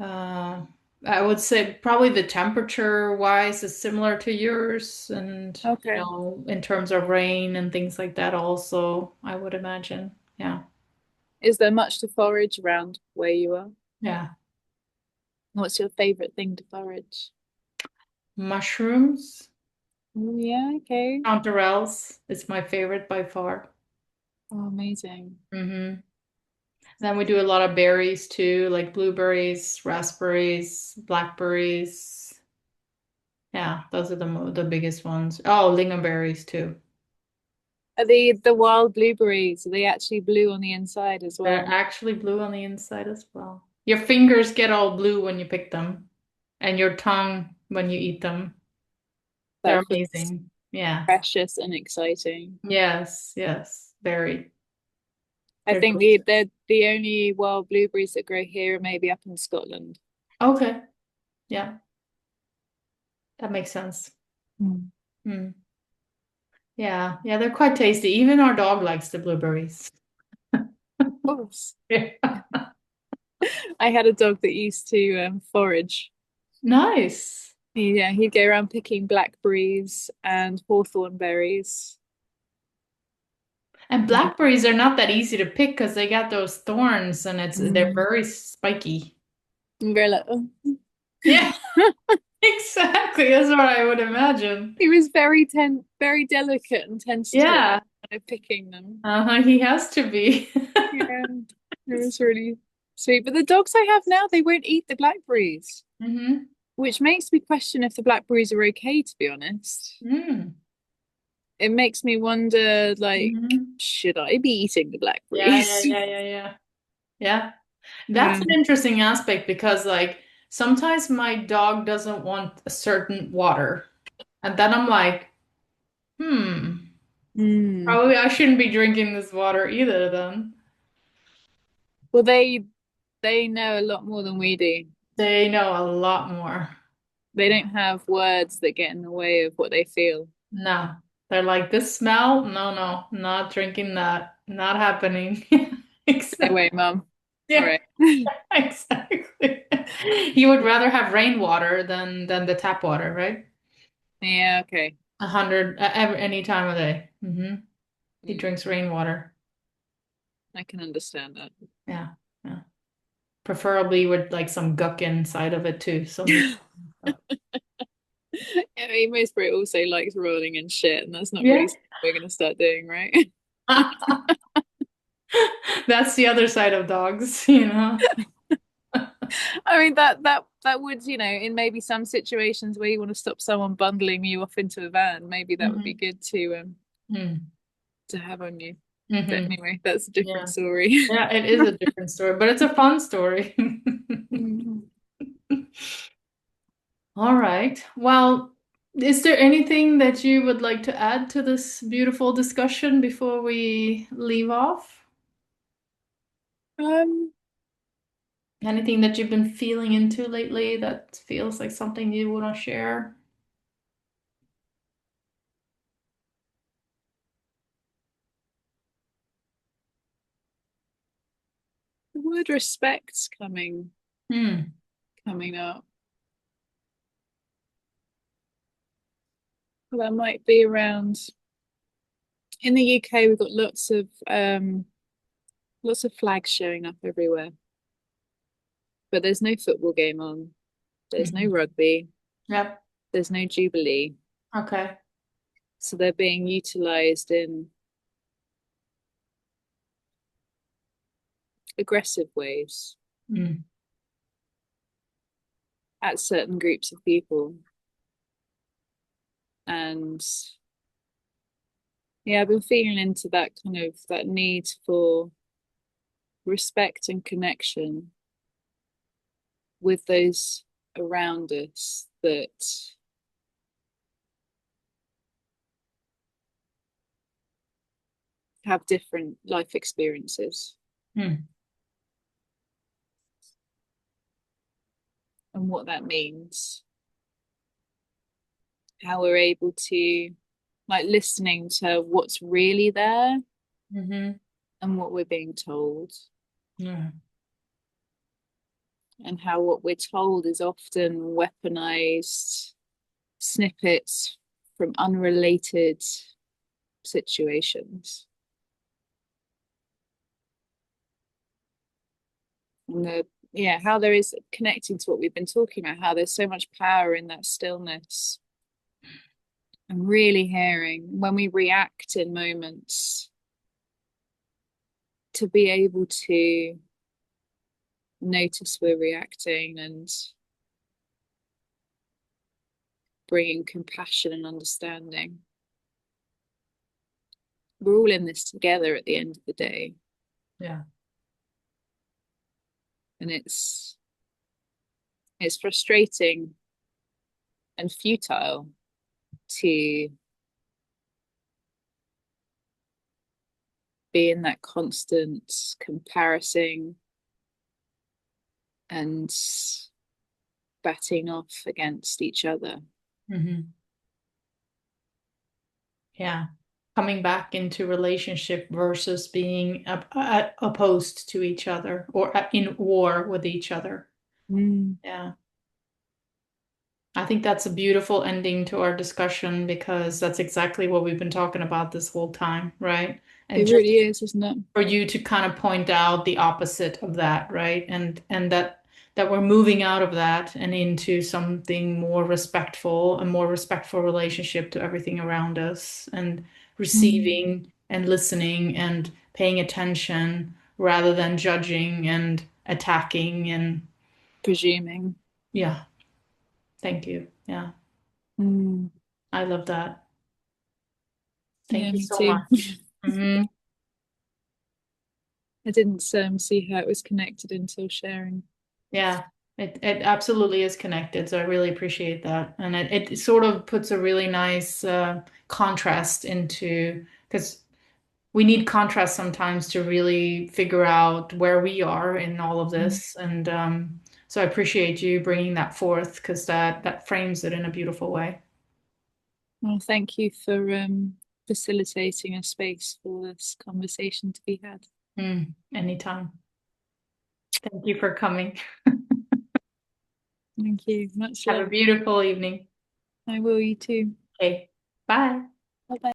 Speaker 1: uh, I would say probably the temperature wise is similar to yours, and
Speaker 2: Okay.
Speaker 1: in terms of rain and things like that, also, I would imagine. Yeah,
Speaker 2: Is there much to forage around where you are?
Speaker 1: yeah.
Speaker 2: What's your favorite thing to forage?
Speaker 1: Mushrooms,
Speaker 2: Yeah, okay.
Speaker 1: chanterelles is my favorite by far.
Speaker 2: Oh, amazing.
Speaker 1: Hmm. Then we do a lot of berries too, like blueberries, raspberries, blackberries. Yeah, those are the biggest ones. Oh, lingonberries too.
Speaker 2: Are the wild blueberries, are they actually blue on the inside as
Speaker 1: They're
Speaker 2: well?
Speaker 1: actually blue on the inside as well. Your fingers get all blue when you pick them, and your tongue when you eat them. They're
Speaker 2: That feels
Speaker 1: amazing. Yeah.
Speaker 2: precious and exciting.
Speaker 1: Yes, yes. Very.
Speaker 2: I
Speaker 1: They're
Speaker 2: think
Speaker 1: delicious.
Speaker 2: the only wild blueberries that grow here are maybe up in Scotland.
Speaker 1: Okay. Yeah, that makes sense.
Speaker 2: Mm.
Speaker 1: Hmm. Yeah, yeah, they're quite tasty. Even our dog likes the blueberries.
Speaker 2: Of course.
Speaker 1: Yeah.
Speaker 2: I had a dog that used to forage.
Speaker 1: Nice.
Speaker 2: Yeah, he'd go around picking blackberries and hawthorn berries.
Speaker 1: And blackberries are not that easy to pick because they got those thorns and they're
Speaker 2: Mm.
Speaker 1: very spiky.
Speaker 2: And we're like, oh.
Speaker 1: Yeah, exactly. That's what I would imagine.
Speaker 2: He was very delicate and tentative
Speaker 1: Yeah.
Speaker 2: kind of picking them.
Speaker 1: Uh-huh. He has to be.
Speaker 2: Yeah, it was really sweet. But the dogs I have now, they won't eat the blackberries,
Speaker 1: Mm-hmm.
Speaker 2: which makes me question if the blackberries are okay, to be honest.
Speaker 1: Mm.
Speaker 2: It makes me wonder, like,
Speaker 1: Mm-hmm.
Speaker 2: should I be eating the
Speaker 1: Yeah, yeah,
Speaker 2: blackberries?
Speaker 1: yeah, yeah, yeah. Yeah. That's
Speaker 2: Yeah.
Speaker 1: an interesting aspect because like sometimes my dog doesn't want a certain water. And then I'm like, hmm,
Speaker 2: Mm.
Speaker 1: probably I shouldn't be drinking this water either then.
Speaker 2: Well, they know a lot more than we do.
Speaker 1: They know a lot more.
Speaker 2: They don't have words that get in the way of what they feel.
Speaker 1: No. They're like, this smell? No, no, not drinking that. Not happening.
Speaker 2: No
Speaker 1: Exactly.
Speaker 2: way, Mum. All
Speaker 1: Yeah,
Speaker 2: right.
Speaker 1: exactly. He would rather have rainwater than the tap water, right?
Speaker 2: Yeah, okay.
Speaker 1: 100 any time of day. He
Speaker 2: Mm.
Speaker 1: drinks rainwater.
Speaker 2: I can understand
Speaker 1: Yeah, yeah. Preferably with like some guck inside of it too. So me.
Speaker 2: that. I mean, most Brit also likes rolling and shit, and that's not
Speaker 1: Yeah.
Speaker 2: really something we're gonna start doing, right?
Speaker 1: That's the other side of dogs, you know.
Speaker 2: I mean that would, in maybe some situations where you want to stop someone bundling you off into a van, maybe that would be
Speaker 1: Hmm.
Speaker 2: good to have on you. But
Speaker 1: Hmm.
Speaker 2: anyway, that's a different
Speaker 1: Yeah.
Speaker 2: story.
Speaker 1: Yeah, it is a different story, but it's a fun story.
Speaker 2: Mm.
Speaker 1: All right. Well, is there anything that you would like to add to this beautiful discussion before we leave off?
Speaker 2: Um,
Speaker 1: Anything that you've been feeling into lately that feels like something you want to share?
Speaker 2: the word respect's
Speaker 1: Hmm.
Speaker 2: coming up. Well, that might be around in the UK. We've got lots of flags showing up everywhere, but there's no football game on. There's no
Speaker 1: Mhm.
Speaker 2: rugby.
Speaker 1: Yep.
Speaker 2: There's no jubilee.
Speaker 1: Okay.
Speaker 2: So they're being utilized in aggressive ways
Speaker 1: Mm.
Speaker 2: at certain groups of people. And yeah, I've been feeling into that kind of that need for respect and connection with those around us that have different life experiences
Speaker 1: Mm.
Speaker 2: and what that means. How we're able to like listening to what's really there
Speaker 1: Mm-hmm.
Speaker 2: and what we're being told,
Speaker 1: Yeah.
Speaker 2: and how what we're told is often weaponized snippets from unrelated situations. And how there is connecting to what we've been talking about, how there's so much power in that stillness and really hearing when we react in moments to be able to notice we're reacting and bringing compassion and understanding. We're all in this together at the end of the day.
Speaker 1: Yeah.
Speaker 2: And it's frustrating and futile to be in that constant comparison and batting off against each other.
Speaker 1: Hmm. Yeah. Coming back into relationship versus being opposed to each other or in war with each other.
Speaker 2: Mm,
Speaker 1: Yeah. I think that's a beautiful ending to our discussion because that's exactly what we've been talking about this whole time, right? And
Speaker 2: it
Speaker 1: just
Speaker 2: really is, isn't it?
Speaker 1: for you to kind of point out the opposite of that, right? And that we're moving out of that and into something more respectful, a more respectful relationship to everything around us and
Speaker 2: Mm,
Speaker 1: receiving and listening and paying attention rather than judging and attacking and
Speaker 2: presuming.
Speaker 1: yeah, thank you. Yeah,
Speaker 2: Mm,
Speaker 1: I love that.
Speaker 2: yeah,
Speaker 1: Thank you
Speaker 2: me
Speaker 1: so much.
Speaker 2: too.
Speaker 1: Hmm.
Speaker 2: I didn't see how it was connected until sharing.
Speaker 1: Yeah, it absolutely is connected. So I really appreciate that. And it sort of puts a really nice contrast into because we need contrast sometimes to really figure out where we are in all of
Speaker 2: Mm.
Speaker 1: this. And so I appreciate you bringing that forth because that frames it in a beautiful way.
Speaker 2: Well, thank you for facilitating a space for this conversation to be had.
Speaker 1: Anytime. Thank you for coming.
Speaker 2: Thank you. Much
Speaker 1: Have a
Speaker 2: love.
Speaker 1: beautiful evening.
Speaker 2: I will, you too.
Speaker 1: Okay, bye.
Speaker 2: Bye bye.